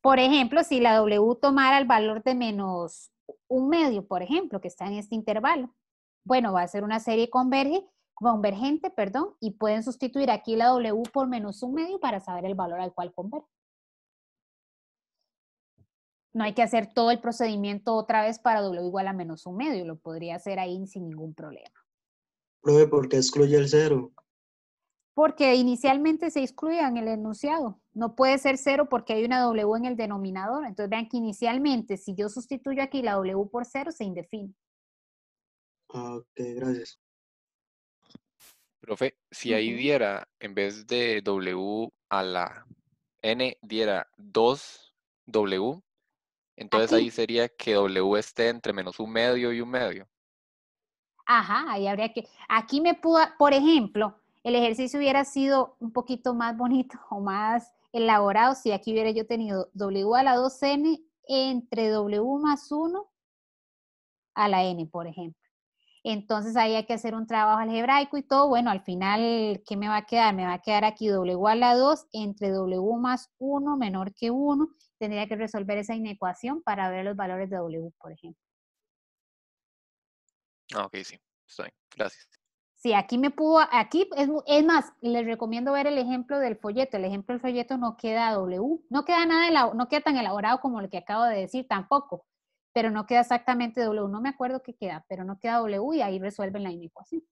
Por ejemplo, si la W tomara el valor de menos 1/2, por ejemplo, que está en este intervalo, bueno, va a ser una serie convergente, y pueden sustituir aquí la W por menos 1/2 para saber el valor al cual converge. No hay que hacer todo el procedimiento otra vez para W igual a menos 1/2, lo podría hacer ahí sin ningún problema. Profe, ¿por qué excluye el 0? Porque inicialmente se excluía en el enunciado. No puede ser 0 porque hay una W en el denominador. Entonces vean que inicialmente, si yo sustituyo aquí la W por 0, se indefine. Ah, ok, gracias. Profe, si ahí diera, en vez de W a la N, diera 2W, entonces Aquí. ahí sería que W esté entre menos 1/2 y 1/2. Ajá, ahí habría que... Aquí me pudo, por ejemplo, el ejercicio hubiera sido un poquito más bonito o más elaborado si aquí hubiera yo tenido W a la 2N entre W más 1 a la N, por ejemplo. Entonces ahí hay que hacer un trabajo algebraico y todo. Bueno, al final, ¿qué me va a quedar? Me va a quedar aquí W a la 2 entre W más 1 menor que 1. Tendría que resolver esa inecuación para ver los valores de W, por ejemplo. Ah, ok, sí, está bien, gracias. Sí, aquí es más, les recomiendo ver el ejemplo del folleto. El ejemplo del folleto no queda W, no queda nada, no queda tan elaborado como lo que acabo de decir tampoco, pero no queda exactamente W. No me acuerdo qué queda, pero no queda W y ahí resuelven la inecuación.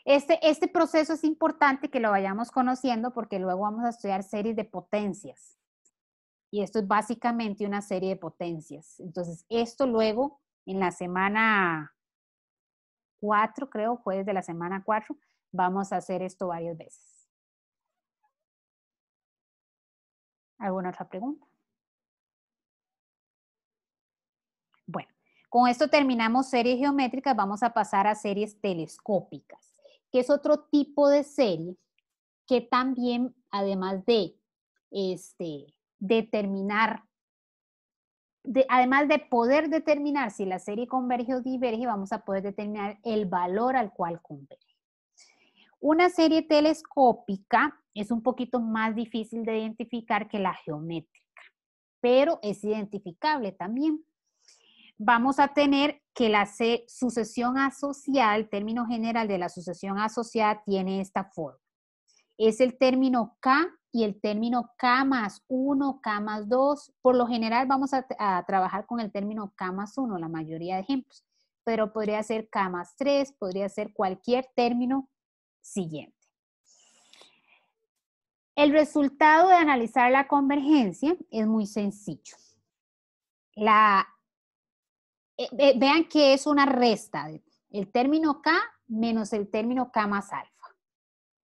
Este proceso es importante que lo vayamos conociendo porque luego vamos a estudiar series de potencias. Y esto es básicamente una serie de potencias. Entonces, esto luego en la semana 4, creo, jueves de la semana 4, vamos a hacer esto varias veces. ¿Alguna otra pregunta? Bueno, con esto terminamos series geométricas, vamos a pasar a series telescópicas, que es otro tipo de serie que también, además de determinar, además de poder determinar si la serie converge o diverge, vamos a poder determinar el valor al cual converge. Una serie telescópica es un poquito más difícil de identificar que la geométrica, pero es identificable también. Vamos a tener que la sucesión asociada, el término general de la sucesión asociada tiene esta forma. Es el término K y el término K más 1, K más 2. Por lo general vamos a trabajar con el término K más 1, la mayoría de ejemplos, pero podría ser K más 3, podría ser cualquier término siguiente. El resultado de analizar la convergencia es muy sencillo. Vean que es una resta, el término K menos el término K más alfa.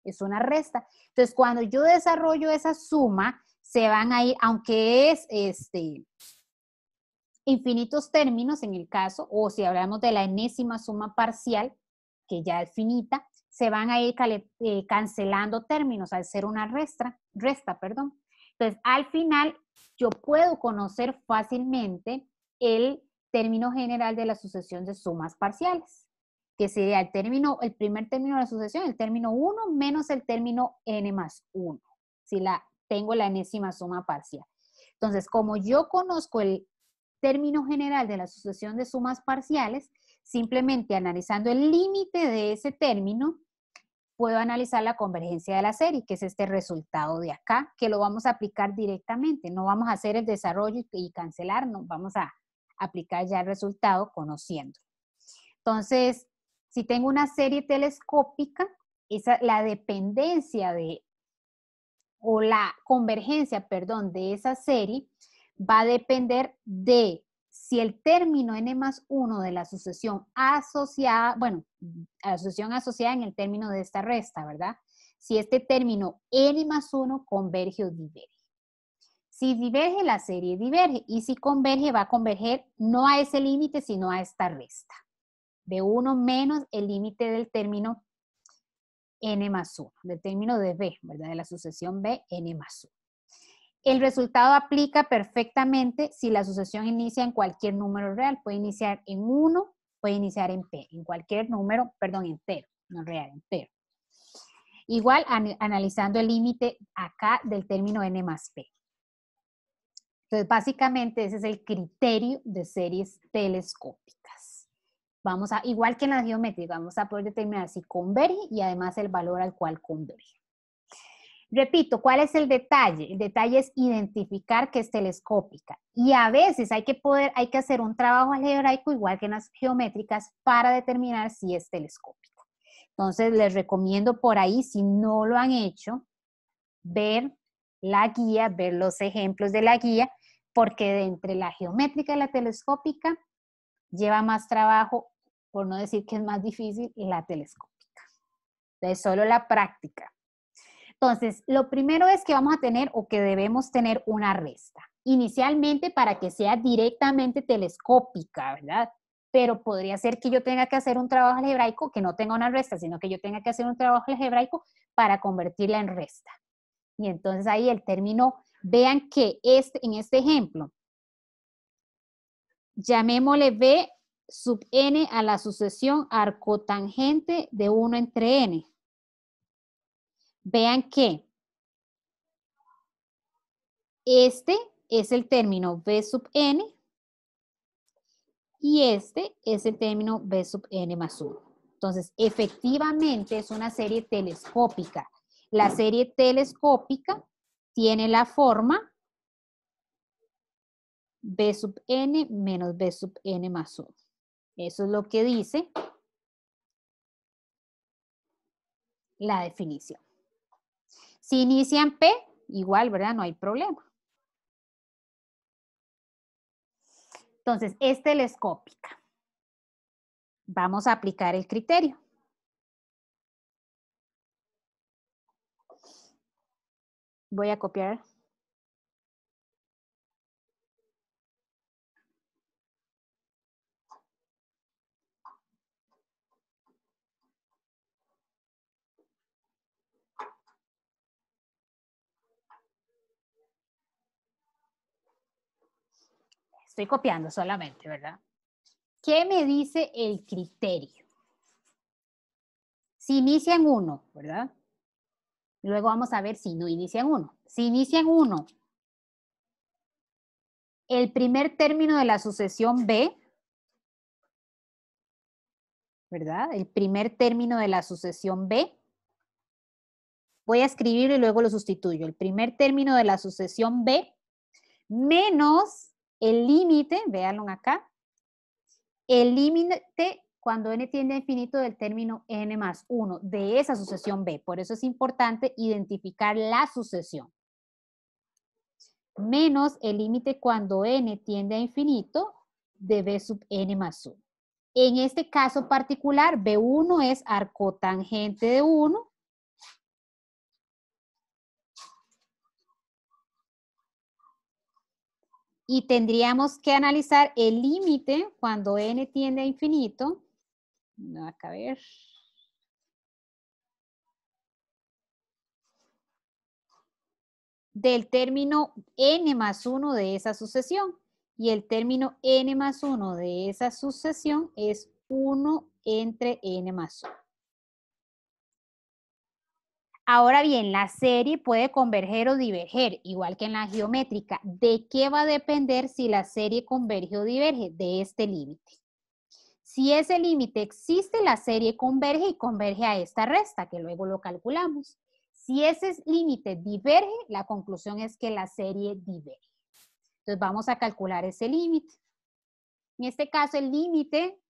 Es una resta. Entonces, cuando yo desarrollo esa suma, se van a ir, aunque es infinitos términos en el caso, o si hablamos de la enésima suma parcial, que ya es finita, se van a ir cancelando términos al ser una resta. Entonces, al final, yo puedo conocer fácilmente el término general de la sucesión de sumas parciales, que sería el primer término de la sucesión, el término 1 menos el término n más 1, si tengo la enésima suma parcial. Entonces, como yo conozco el término general de la sucesión de sumas parciales, simplemente analizando el límite de ese término, puedo analizar la convergencia de la serie, que es este resultado de acá, que lo vamos a aplicar directamente. No vamos a hacer el desarrollo y cancelar, no, vamos a aplicar ya el resultado conociendo. Entonces, si tengo una serie telescópica, la dependencia o la convergencia, perdón, de esa serie va a depender de si el término n más 1 de la sucesión asociada, bueno, a la sucesión asociada en el término de esta resta, ¿verdad? Si este término n más 1 converge o diverge. Si diverge, la serie diverge, y si converge, va a converger no a ese límite, sino a esta resta. De 1 menos el límite del término n más 1, del término de b, ¿verdad? De la sucesión b, n más 1. El resultado aplica perfectamente si la sucesión inicia en cualquier número real. Puede iniciar en 1, puede iniciar en p, en cualquier número, perdón, entero, no real, entero. Igual analizando el límite acá del término n más p. Entonces, básicamente ese es el criterio de series telescópicas. Igual que en la geométrica, vamos a poder determinar si converge y además el valor al cual converge. Repito, ¿cuál es el detalle? El detalle es identificar que es telescópica. Y a veces hay que hacer un trabajo algebraico igual que en las geométricas para determinar si es telescópica. Entonces, les recomiendo por ahí, si no lo han hecho, ver la guía, ver los ejemplos de la guía, porque de entre la geométrica y la telescópica lleva más trabajo, por no decir que es más difícil, la telescópica. Entonces, solo la práctica. Entonces, lo primero es que vamos a tener o que debemos tener una resta. Inicialmente para que sea directamente telescópica, ¿verdad? Pero podría ser que yo tenga que hacer un trabajo algebraico que no tenga una resta, sino que yo tenga que hacer un trabajo algebraico para convertirla en resta. Y entonces ahí el término, vean que en este ejemplo, llamémosle B sub n a la sucesión arcotangente de 1 entre n. Vean que este es el término b sub n y este es el término b sub n más 1. Entonces, efectivamente es una serie telescópica. La serie telescópica tiene la forma B sub n menos B sub n más 1. Eso es lo que dice la definición. Si inician P, igual, ¿verdad? No hay problema. Entonces, es telescópica. Vamos a aplicar el criterio. Voy a copiar. Estoy copiando solamente, ¿verdad? ¿Qué me dice el criterio? Si inician 1, ¿verdad? Luego vamos a ver si no inician 1. Si inician 1, el primer término de la sucesión B, ¿verdad? El primer término de la sucesión B. Voy a escribirlo y luego lo sustituyo. El primer término de la sucesión B menos el límite, véanlo acá, el límite cuando n tiende a infinito del término n más 1 de esa sucesión B. Por eso es importante identificar la sucesión. Menos el límite cuando n tiende a infinito de B sub n más 1. En este caso particular, B1 es arcotangente de 1. Y tendríamos que analizar el límite cuando n tiende a infinito. Acá a ver. Del término n más 1 de esa sucesión. Y el término n más 1 de esa sucesión es 1 entre n más 1. Ahora bien, la serie puede converger o diverger, igual que en la geométrica. ¿De qué va a depender si la serie converge o diverge? De este límite. Si ese límite existe, la serie converge y converge a esta resta, que luego lo calculamos. Si ese límite diverge, la conclusión es que la serie diverge. Entonces vamos a calcular ese límite. En este caso, el límite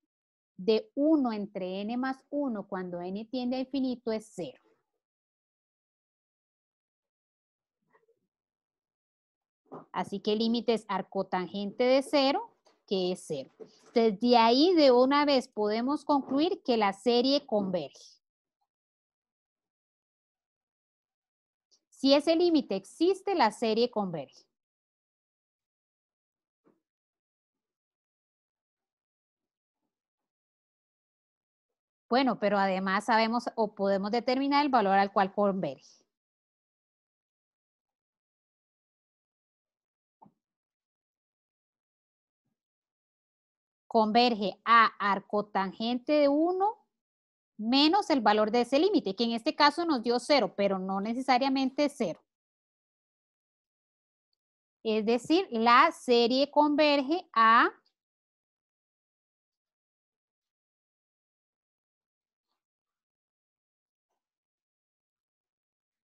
de 1 entre n más 1 cuando n tiende a infinito es 0. Así que el límite es arcotangente de 0, que es 0. Entonces, de ahí de una vez podemos concluir que la serie converge. Si ese límite existe, la serie converge. Bueno, pero además sabemos o podemos determinar el valor al cual converge. Converge a arcotangente de 1 menos el valor de ese límite, que en este caso nos dio 0, pero no necesariamente 0. Es decir, la serie converge a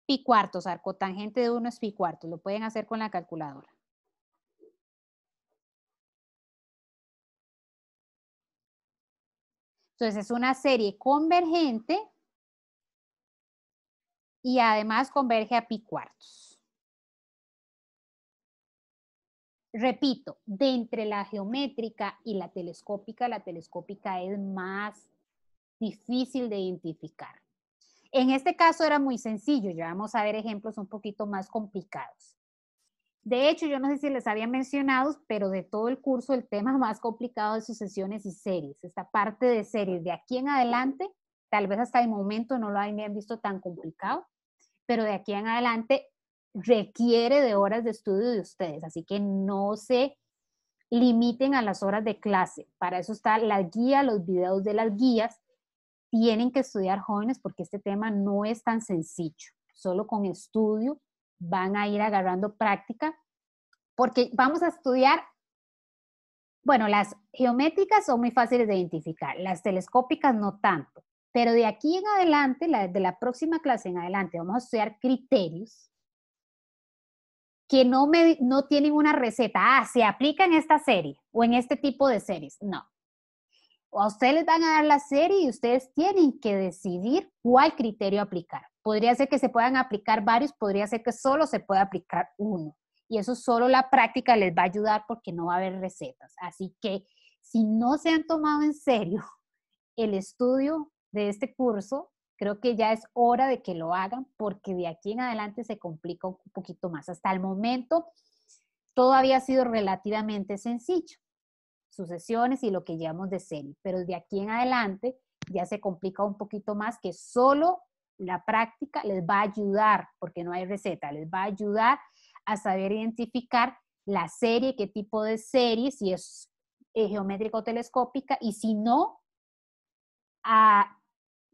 pi cuartos. Arcotangente de 1 es pi cuartos. Lo pueden hacer con la calculadora. Entonces es una serie convergente y además converge a pi cuartos. Repito, de entre la geométrica y la telescópica es más difícil de identificar. En este caso era muy sencillo, ya vamos a ver ejemplos un poquito más complicados. De hecho, yo no sé si les había mencionado, pero de todo el curso el tema más complicado es sucesiones y series. Esta parte de series, de aquí en adelante, tal vez hasta el momento no lo habían visto tan complicado, pero de aquí en adelante requiere de horas de estudio de ustedes, así que no se limiten a las horas de clase. Para eso está la guía, los videos de las guías. Tienen que estudiar, jóvenes, porque este tema no es tan sencillo. Solo con estudio van a ir agarrando práctica, porque vamos a estudiar, bueno, las geométricas son muy fáciles de identificar, las telescópicas no tanto, pero de aquí en adelante, de la próxima clase en adelante, vamos a estudiar criterios que no tienen una receta. Se aplica en esta serie o en este tipo de series. No. A ustedes les van a dar la serie y ustedes tienen que decidir cuál criterio aplicar. Podría ser que se puedan aplicar varios, podría ser que solo se pueda aplicar uno. Y eso solo la práctica les va a ayudar porque no va a haber recetas. Así que si no se han tomado en serio el estudio de este curso, creo que ya es hora de que lo hagan porque de aquí en adelante se complica un poquito más. Hasta el momento todo había sido relativamente sencillo. Sucesiones y lo que llamamos de serie, pero de aquí en adelante ya se complica un poquito más, que solo la práctica les va a ayudar, porque no hay receta, les va a ayudar a saber identificar la serie, qué tipo de serie, si es geométrica o telescópica, y si no, a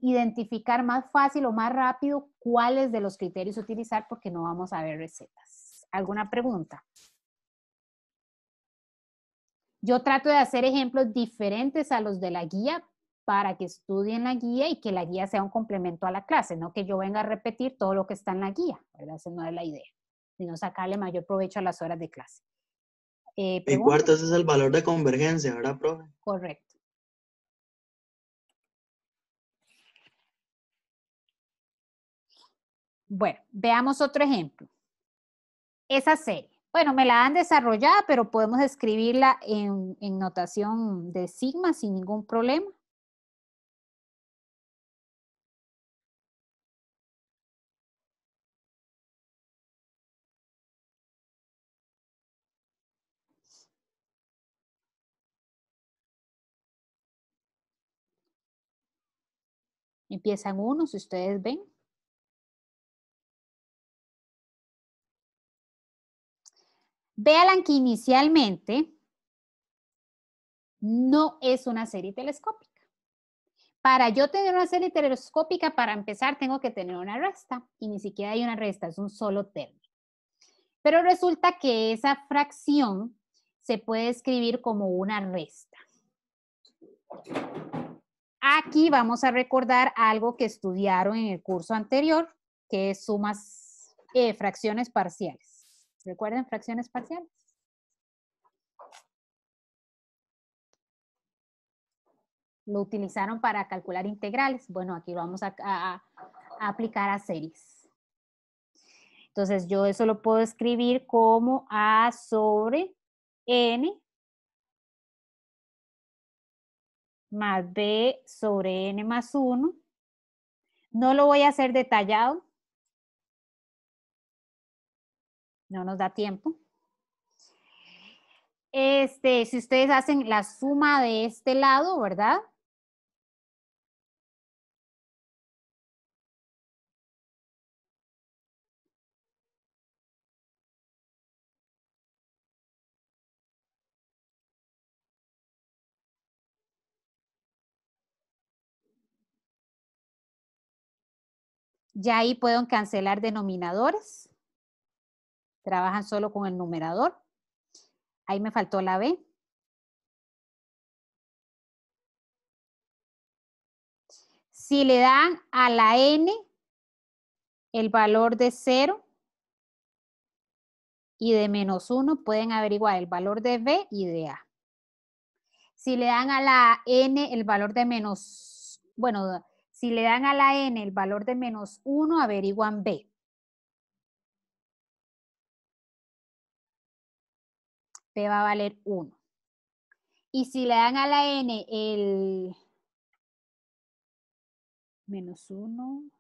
identificar más fácil o más rápido cuáles de los criterios utilizar, porque no vamos a ver recetas. ¿Alguna pregunta? Yo trato de hacer ejemplos diferentes a los de la guía para que estudien la guía y que la guía sea un complemento a la clase, no que yo venga a repetir todo lo que está en la guía, ¿verdad? Esa no es la idea, sino sacarle mayor provecho a las horas de clase. Y cuarto, ese es el valor de convergencia, ¿verdad, profe? Correcto. Bueno, veamos otro ejemplo. Esa serie. Bueno, me la han desarrollado, pero podemos escribirla en notación de sigma sin ningún problema. Empieza en 1, si ustedes ven. Véanla que inicialmente no es una serie telescópica. Para yo tener una serie telescópica, para empezar, tengo que tener una resta. Y ni siquiera hay una resta, es un solo término. Pero resulta que esa fracción se puede escribir como una resta. Aquí vamos a recordar algo que estudiaron en el curso anterior, que es fracciones parciales. ¿Recuerdan fracciones parciales? Lo utilizaron para calcular integrales. Bueno, aquí vamos a aplicar a series. Entonces, yo eso lo puedo escribir como A sobre N más B sobre N más 1. No lo voy a hacer detallado. No nos da tiempo. Si ustedes hacen la suma de este lado, ¿verdad? Ya ahí pueden cancelar denominadores. Trabajan solo con el numerador. Ahí me faltó la B. Si le dan a la N el valor de 0 y de menos 1, pueden averiguar el valor de B y de A. Si le dan a la N el valor de menos, bueno, si le dan a la N el valor de menos 1, averiguan B. B va a valer 1. Y si le dan a la N el menos 1,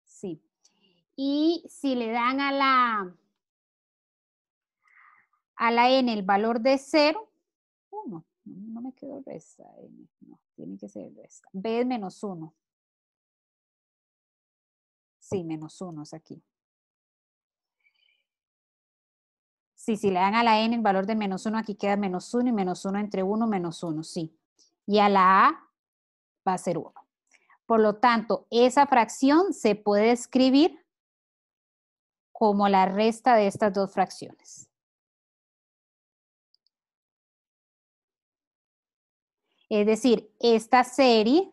sí. Y si le dan a la N el valor de 0, 1. No me quedó resta. No, tiene que ser resta. B es menos 1. Sí, menos 1 es aquí. Sí, si le dan a la N el valor de menos 1, aquí queda menos 1 y menos 1 entre 1, menos 1, sí. Y a la A va a ser 1. Por lo tanto, esa fracción se puede escribir como la resta de estas dos fracciones. Es decir, esta serie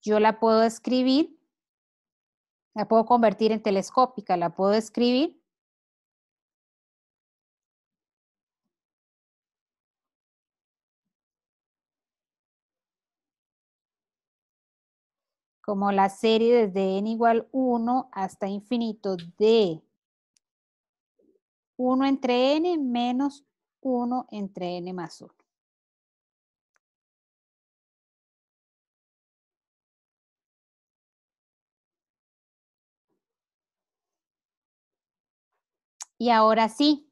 yo la puedo escribir La puedo convertir en telescópica, la puedo escribir. Como la serie desde n igual 1 hasta infinito de 1 entre n menos 1 entre n más 1. Y ahora sí,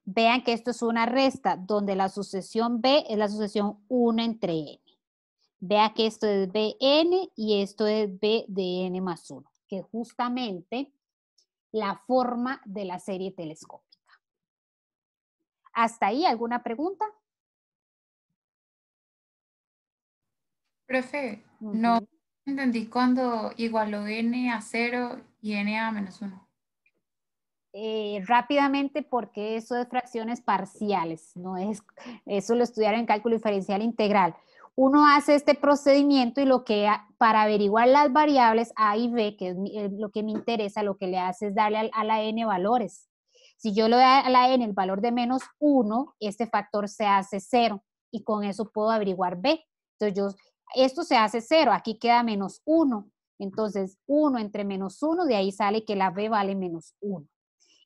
vean que esto es una resta donde la sucesión b es la sucesión 1 entre n. Vea que esto es bn y esto es b de n más 1, que es justamente la forma de la serie telescópica. ¿Hasta ahí alguna pregunta? Profe, no entendí cuando igualó n a 0 y n a menos 1. Rápidamente, porque eso es fracciones parciales, no es, eso lo estudiaron en cálculo diferencial integral. Uno hace este procedimiento y lo que para averiguar las variables A y B, que es lo que me interesa, lo que le hace es darle a la n valores. Si yo le doy a la n el valor de menos 1, este factor se hace 0 y con eso puedo averiguar B. Entonces esto se hace 0, aquí queda menos 1. Entonces 1 entre menos 1, de ahí sale que la B vale menos 1.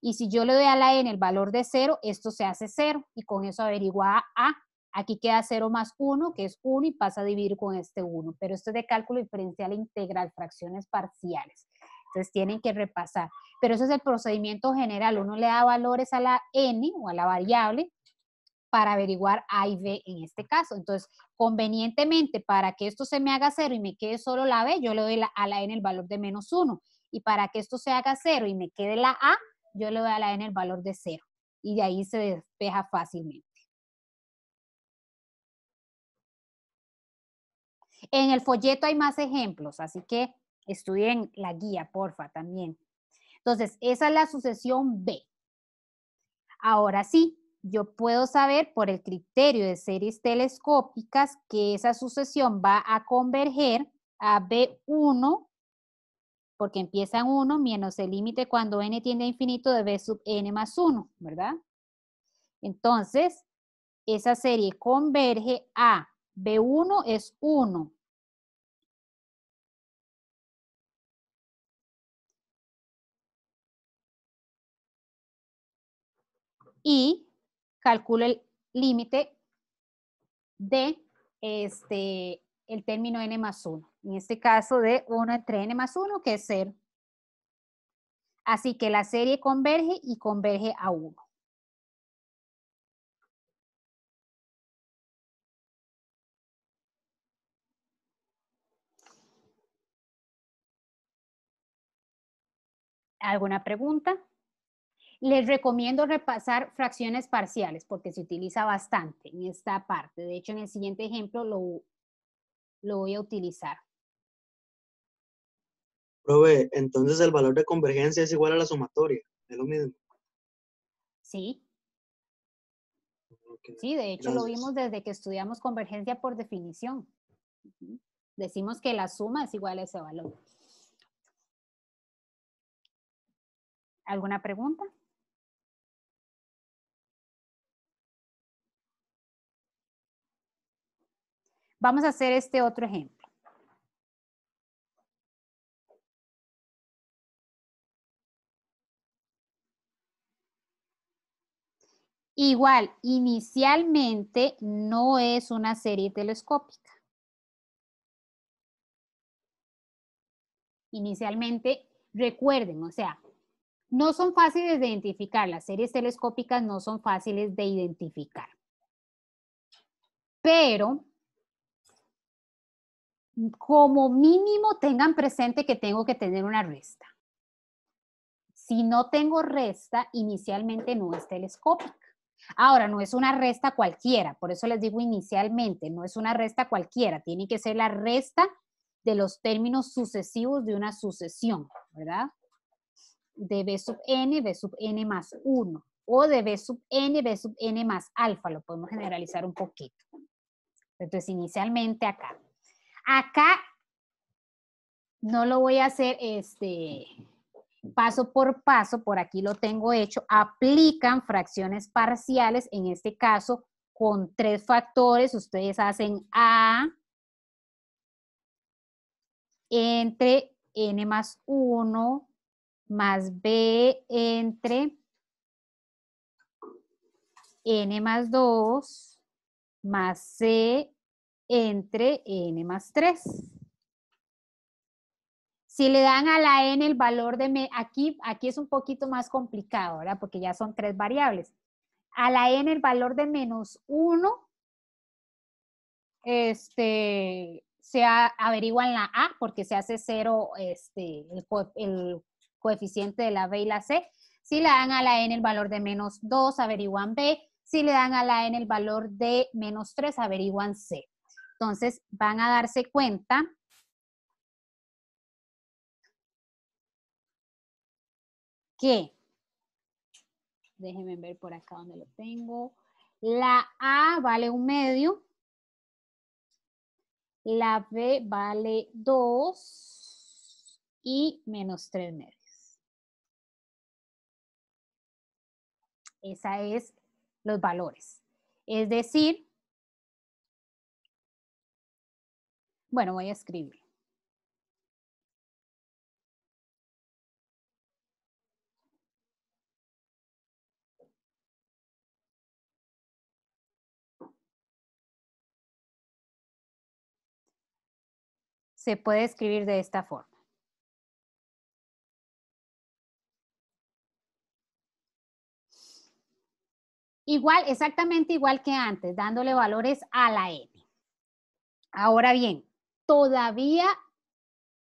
Y si yo le doy a la n el valor de 0, esto se hace 0 y con eso averigua A. Aquí queda 0 más 1, que es 1 y pasa a dividir con este 1. Pero esto es de cálculo diferencial integral, fracciones parciales. Entonces tienen que repasar. Pero ese es el procedimiento general. Uno le da valores a la n o a la variable para averiguar A y B en este caso. Entonces, convenientemente, para que esto se me haga 0 y me quede solo la B, yo le doy a la n el valor de menos 1. Y para que esto se haga 0 y me quede la A, yo le doy a la n el valor de 0. Y de ahí se despeja fácilmente. En el folleto hay más ejemplos, así que estudien la guía, porfa, también. Entonces, esa es la sucesión B. Ahora sí, yo puedo saber por el criterio de series telescópicas que esa sucesión va a converger a B1, porque empieza en 1, menos el límite cuando n tiende a infinito de B sub n más 1, ¿verdad? Entonces, esa serie converge a B1 es 1. Y calculo el límite de el término n más 1. En este caso de 1 entre n más 1, que es 0. Así que la serie converge y converge a 1. ¿Alguna pregunta? Les recomiendo repasar fracciones parciales porque se utiliza bastante en esta parte. De hecho, en el siguiente ejemplo lo voy a utilizar. Profe, entonces el valor de convergencia es igual a la sumatoria. ¿Es lo mismo? Sí. Okay. Sí, de hecho Gracias. lo vimos desde que estudiamos convergencia por definición. Decimos que la suma es igual a ese valor. ¿Alguna pregunta? Vamos a hacer este otro ejemplo. Igual, inicialmente no es una serie telescópica. Inicialmente, recuerden, o sea, no son fáciles de identificar. Las series telescópicas no son fáciles de identificar. Pero, como mínimo, tengan presente que tengo que tener una resta. Si no tengo resta, inicialmente no es telescópica. Ahora, no es una resta cualquiera, por eso les digo inicialmente, no es una resta cualquiera, tiene que ser la resta de los términos sucesivos de una sucesión, ¿verdad? De B sub n más 1, o de B sub n más alfa, lo podemos generalizar un poquito. Entonces, inicialmente acá. Acá no lo voy a hacer paso por paso, por aquí lo tengo hecho, aplican fracciones parciales, en este caso con 3 factores, ustedes hacen A entre n más 1 más B entre n más 2 más C entre n más 3. Si le dan a la n el valor de, aquí es un poquito más complicado, ¿verdad? Porque ya son 3 variables. A la n el valor de menos 1, se averigua en la A porque se hace 0 el coeficiente de la B y la C. Si le dan a la n el valor de menos 2, averiguan B. Si le dan a la n el valor de menos 3, averiguan C. Entonces, van a darse cuenta que, déjenme ver por acá donde lo tengo, la A vale 1/2, la B vale 2 y menos 3/2. Esa es los valores. Es decir, bueno, voy a escribir. Se puede escribir de esta forma. Igual, exactamente igual que antes, dándole valores a la n. Ahora bien, todavía,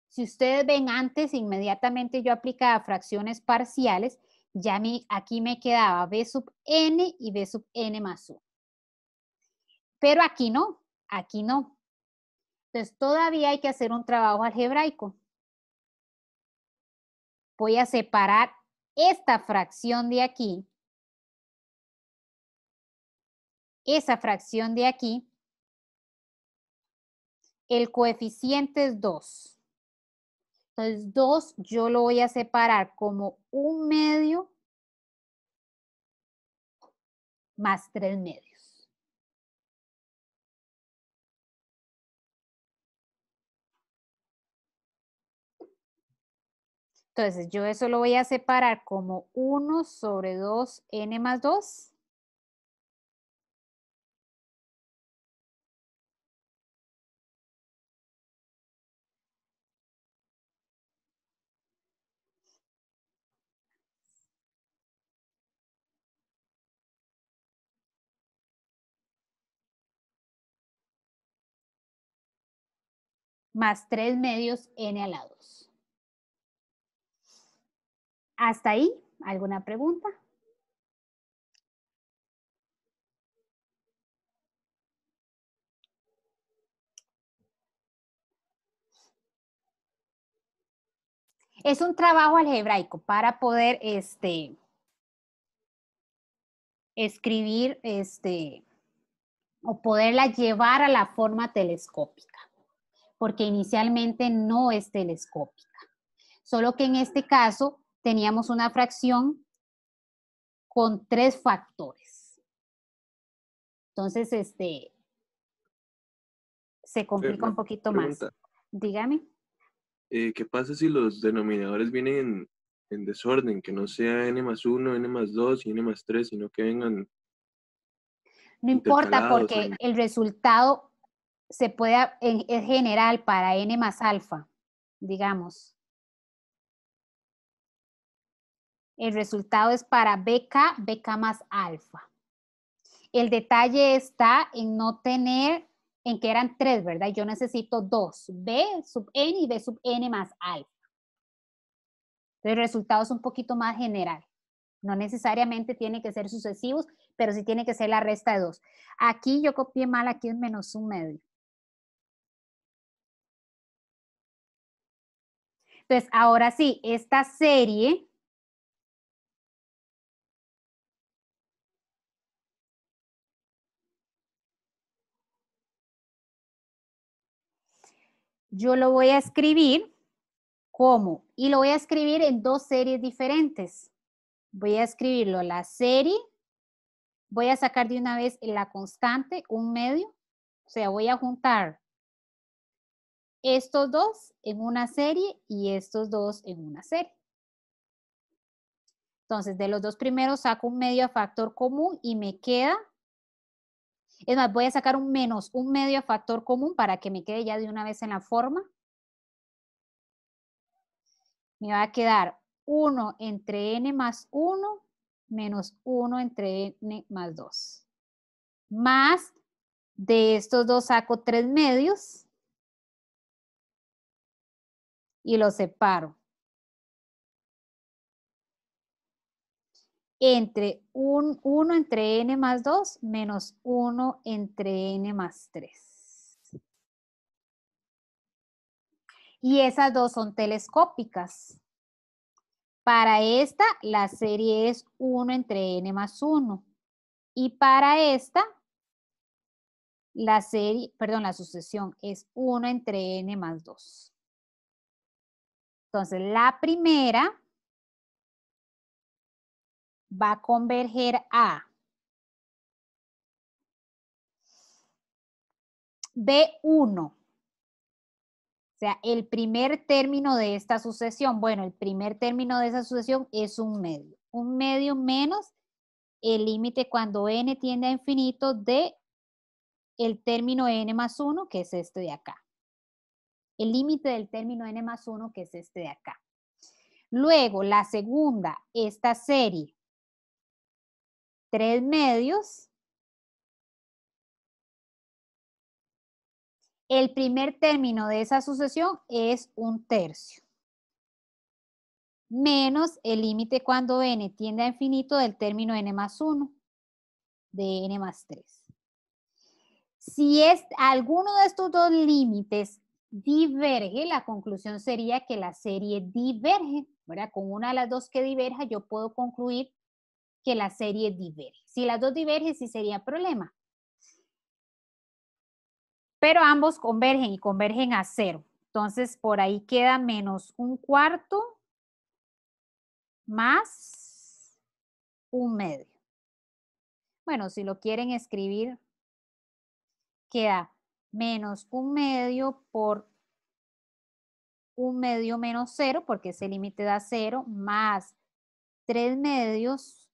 si ustedes ven antes, inmediatamente yo aplicaba fracciones parciales, ya aquí me quedaba b sub n y b sub n más 1. Pero aquí no, aquí no. Entonces todavía hay que hacer un trabajo algebraico. Voy a separar esta fracción de aquí, esa fracción de aquí, el coeficiente es 2. Entonces 2 yo lo voy a separar como 1/2 más 3/2. Entonces yo eso lo voy a separar como 1 sobre 2n más 2. Más 3/2 n a la 2. ¿Hasta ahí? ¿Alguna pregunta? Es un algebraico para poder escribir o poderla llevar a la forma telescópica, porque inicialmente no es telescópica. Solo que en este caso teníamos una fracción con 3 factores. Entonces, se complica un poquito más. Dígame. ¿Qué pasa si los denominadores vienen en desorden? Que no sea n más 1, n más 2 y n más 3, sino que vengan No importa intercalados. porque el resultado es general para n más alfa, digamos. El resultado es para BK más alfa. El detalle está en no tener, en que eran 3, ¿verdad? Yo necesito 2, B sub n y B sub n más alfa. El resultado es un poquito más general. No necesariamente tiene que ser sucesivos, pero sí tiene que ser la resta de 2. Aquí yo copié mal, aquí es menos 1/2. Entonces, ahora sí, esta serie yo lo voy a escribir ¿Cómo? Y lo voy a escribir en dos series diferentes. Voy a escribirlo la serie. Voy a sacar de una vez la constante, 1/2. O sea, voy a juntar estos dos en una serie y estos dos en una serie. Entonces, de los dos primeros saco 1/2 a factor común y me queda, es más, voy a sacar un menos 1/2 a factor común para que me quede ya de una vez en la forma. Me va a quedar 1 entre n más 1 menos 1 entre n más 2. Más de estos dos saco 3/2 y los separo. Entre 1 entre n más 2 menos 1 entre n más 3. Y esas dos son telescópicas. Para esta, la serie es 1 entre n más 1. Y para esta, la sucesión es 1 entre n más 2. Entonces, la primera va a converger a B1. O sea, el primer término de esta sucesión, bueno, el primer término de esa sucesión es 1/2. 1/2 menos el límite cuando n tiende a infinito de el término n más 1, que es este de acá. El límite del término n más 1, que es este de acá. Luego, la segunda, esta serie, 3/2. El primer término de esa sucesión es 1/3. Menos el límite cuando n tiende a infinito del término n más 1, de n más 3. Si es alguno de estos dos límites diverge, la conclusión sería que la serie diverge, ¿verdad? Con una de las dos que diverja, yo puedo concluir que la serie diverge. Si las dos divergen, sí sería problema. Pero ambos convergen y convergen a 0. Entonces, por ahí queda menos 1/4 más 1/2. Bueno, si lo quieren escribir, queda menos 1/2 por 1/2 menos 0, porque ese límite da 0, más 3/2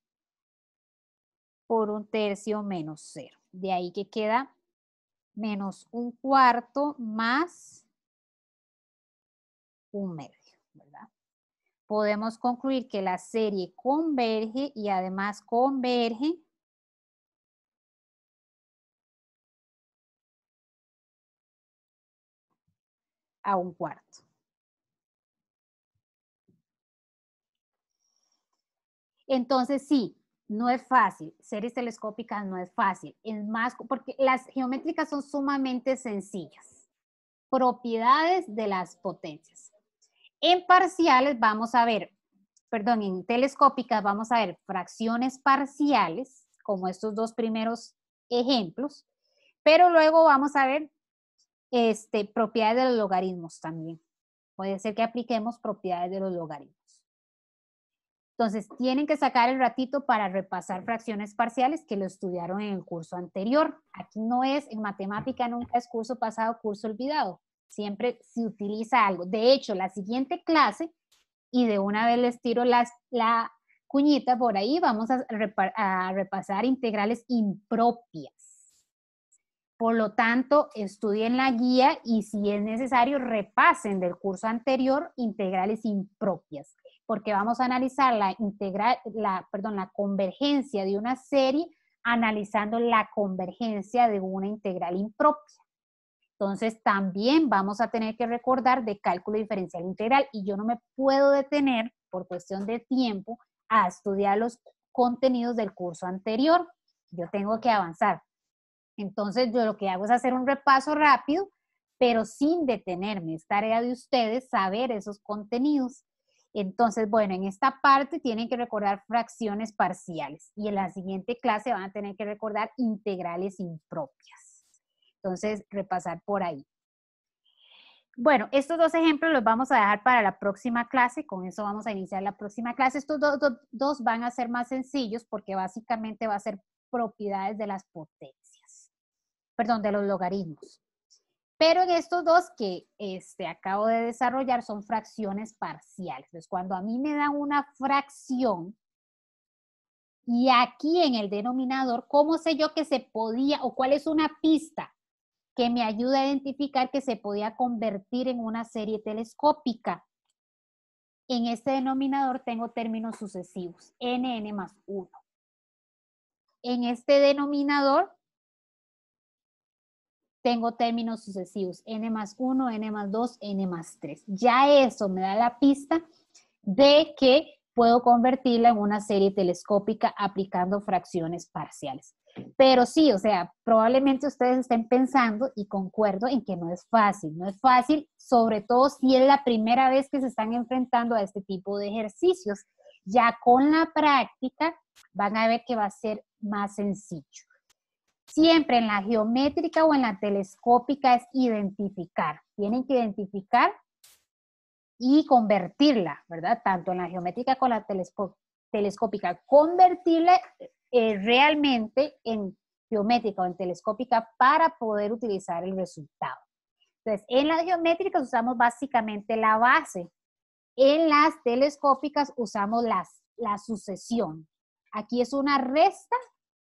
por 1/3 menos 0. De ahí que queda menos 1/4 más 1/2, ¿verdad? Podemos concluir que la serie converge y además converge a 1/4. Entonces sí, no es fácil. Series telescópicas no es fácil. Es más, porque las geométricas son sumamente sencillas. Propiedades de las potencias. En parciales vamos a ver, perdón, en telescópicas vamos a ver fracciones parciales, como estos dos primeros ejemplos, pero luego vamos a ver propiedades de los logaritmos también. Puede ser que apliquemos propiedades de los logaritmos. Entonces, tienen que sacar el ratito para repasar fracciones parciales que lo estudiaron en el curso anterior. Aquí no es, en matemática nunca es curso pasado, curso olvidado. Siempre se utiliza algo. De hecho, la siguiente clase, y de una vez les tiro la cuñita por ahí, vamos a repasar integrales impropias. Por lo tanto, estudien la guía y si es necesario, repasen del curso anterior integrales impropias, porque vamos a analizar la convergencia de una serie analizando la convergencia de una integral impropia. Entonces, también vamos a tener que recordar de cálculo diferencial integral y yo no me puedo detener por cuestión de tiempo a estudiar los contenidos del curso anterior. Yo tengo que avanzar. Entonces, yo lo que hago es hacer un repaso rápido, pero sin detenerme. Es tarea de ustedes saber esos contenidos. Entonces, bueno, en esta parte tienen que recordar fracciones parciales y en la siguiente clase van a tener que recordar integrales impropias. Entonces, repasar por ahí. Bueno, estos dos ejemplos los vamos a dejar para la próxima clase. Con eso vamos a iniciar la próxima clase. Estos dos van a ser más sencillos porque básicamente va a ser propiedades de las potencias. Perdón, de los logaritmos. Pero en estos dos que acabo de desarrollar son fracciones parciales. Entonces, cuando a mí me dan una fracción y aquí en el denominador, ¿cómo sé yo que se podía o cuál es una pista que me ayuda a identificar que se podía convertir en una serie telescópica? En este denominador tengo términos sucesivos, n más 1. En este denominador tengo términos sucesivos, n más 1, n más 2, n más 3. Ya eso me da la pista de que puedo convertirla en una serie telescópica aplicando fracciones parciales. Pero sí, o sea, probablemente ustedes estén pensando, y concuerdo en que no es fácil. No es fácil, sobre todo si es la primera vez que se están enfrentando a este tipo de ejercicios. Ya con la práctica van a ver que va a ser más sencillo. Siempre en la geométrica o en la telescópica es identificar. Tienen que identificar y convertirla, ¿verdad? Tanto en la geométrica como en la telescópica. Convertirla realmente en geométrica o en telescópica para poder utilizar el resultado. Entonces, en las geométricas usamos básicamente la base. En las telescópicas usamos la sucesión. Aquí es una resta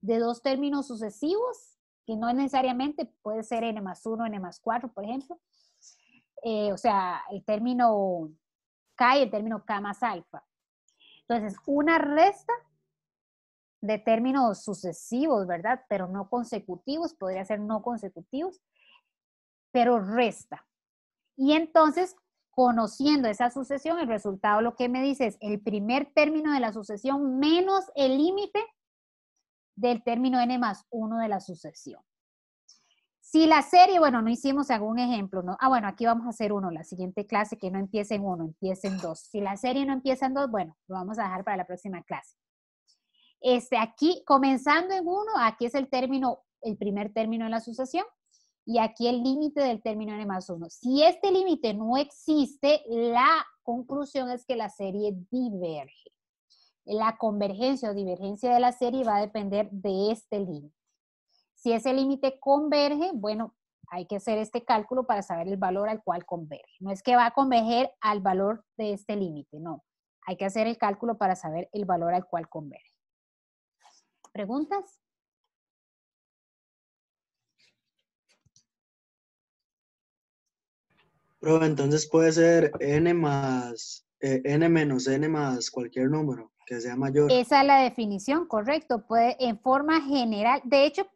de dos términos sucesivos, que no necesariamente puede ser n más 1, n más 4, por ejemplo. O sea, el término K y el término K más alfa. Entonces, una resta de términos sucesivos, ¿verdad? Pero no consecutivos, podría ser no consecutivos, pero resta. Y entonces, conociendo esa sucesión, el resultado lo que me dice es el primer término de la sucesión menos el límite del término n más 1 de la sucesión. Si la serie, bueno, no hicimos algún ejemplo, ¿no? Bueno, aquí vamos a hacer uno, la siguiente clase que no empiece en 1, empiece en 2. Si la serie no empieza en 2, bueno, lo vamos a dejar para la próxima clase. Aquí, comenzando en 1, aquí es el primer término de la sucesión, y aquí el límite del término n más 1. Si este límite no existe, la conclusión es que la serie diverge. La convergencia o divergencia de la serie va a depender de este límite. Si ese límite converge, bueno, hay que hacer este cálculo para saber el valor al cual converge. No es que va a converger al valor de este límite, no. Hay que hacer el cálculo para saber el valor al cual converge. ¿Preguntas? Pero entonces puede ser n menos n más cualquier número que sea mayor. Esa es la definición, correcto. Puede en forma general. De hecho,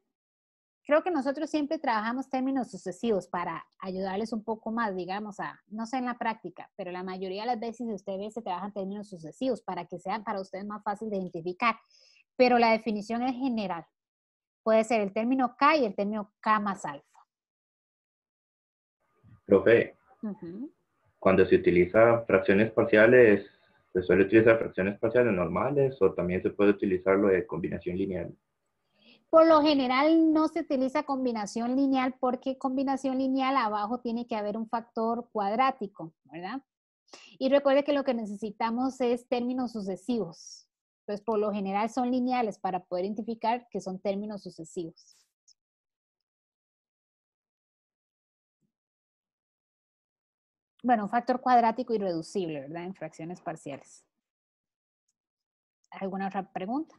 creo que nosotros siempre trabajamos términos sucesivos para ayudarles un poco más, digamos, no sé en la práctica, pero la mayoría de las veces ustedes se trabajan términos sucesivos para que sean para ustedes más fácil de identificar. Pero la definición es general. Puede ser el término K y el término K más alfa. Profe, cuando se utiliza fracciones parciales, ¿se suele utilizar fracciones parciales normales o también se puede utilizar lo de combinación lineal? Por lo general no se utiliza combinación lineal porque combinación lineal abajo tiene que haber un factor cuadrático, ¿verdad? Y recuerde que lo que necesitamos es términos sucesivos. Pues por lo general son lineales para poder identificar que son términos sucesivos. Bueno, un factor cuadrático irreducible, ¿verdad? En fracciones parciales. ¿Alguna otra pregunta?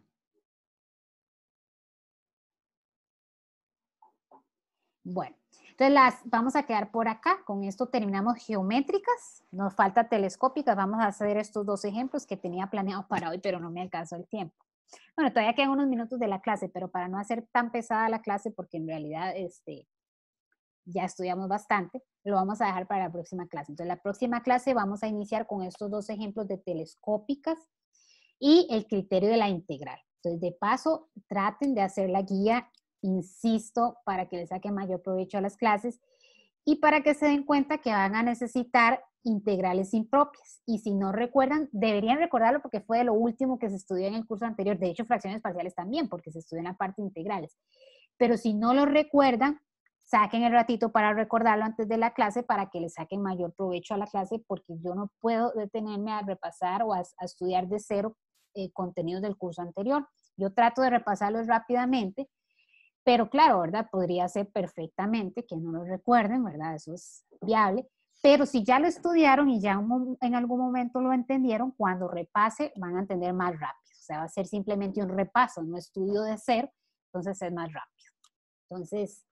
Bueno, entonces vamos a quedar por acá. Con esto terminamos geométricas. Nos falta telescópicas. Vamos a hacer estos dos ejemplos que tenía planeados para hoy, pero no me alcanzó el tiempo. Bueno, todavía quedan unos minutos de la clase, pero para no hacer tan pesada la clase, porque en realidad ya estudiamos bastante, lo vamos a dejar para la próxima clase. Entonces, la próxima clase vamos a iniciar con estos dos ejemplos de telescópicas y el criterio de la integral. Entonces, de paso, traten de hacer la guía, insisto, para que les saquen mayor provecho a las clases y para que se den cuenta que van a necesitar integrales impropias. Y si no recuerdan, deberían recordarlo porque fue de lo último que se estudió en el curso anterior. De hecho, fracciones parciales también, porque se estudió en la parte de integrales. Pero si no lo recuerdan, saquen el ratito para recordarlo antes de la clase para que le saquen mayor provecho a la clase, porque yo no puedo detenerme a repasar o a estudiar de cero contenidos del curso anterior. Yo trato de repasarlos rápidamente, pero claro, ¿verdad? Podría ser perfectamente que no lo recuerden, ¿verdad? Eso es viable. Pero si ya lo estudiaron y ya en algún momento lo entendieron, cuando repase van a entender más rápido. O sea, va a ser simplemente un repaso, no estudio de cero, entonces es más rápido. Entonces,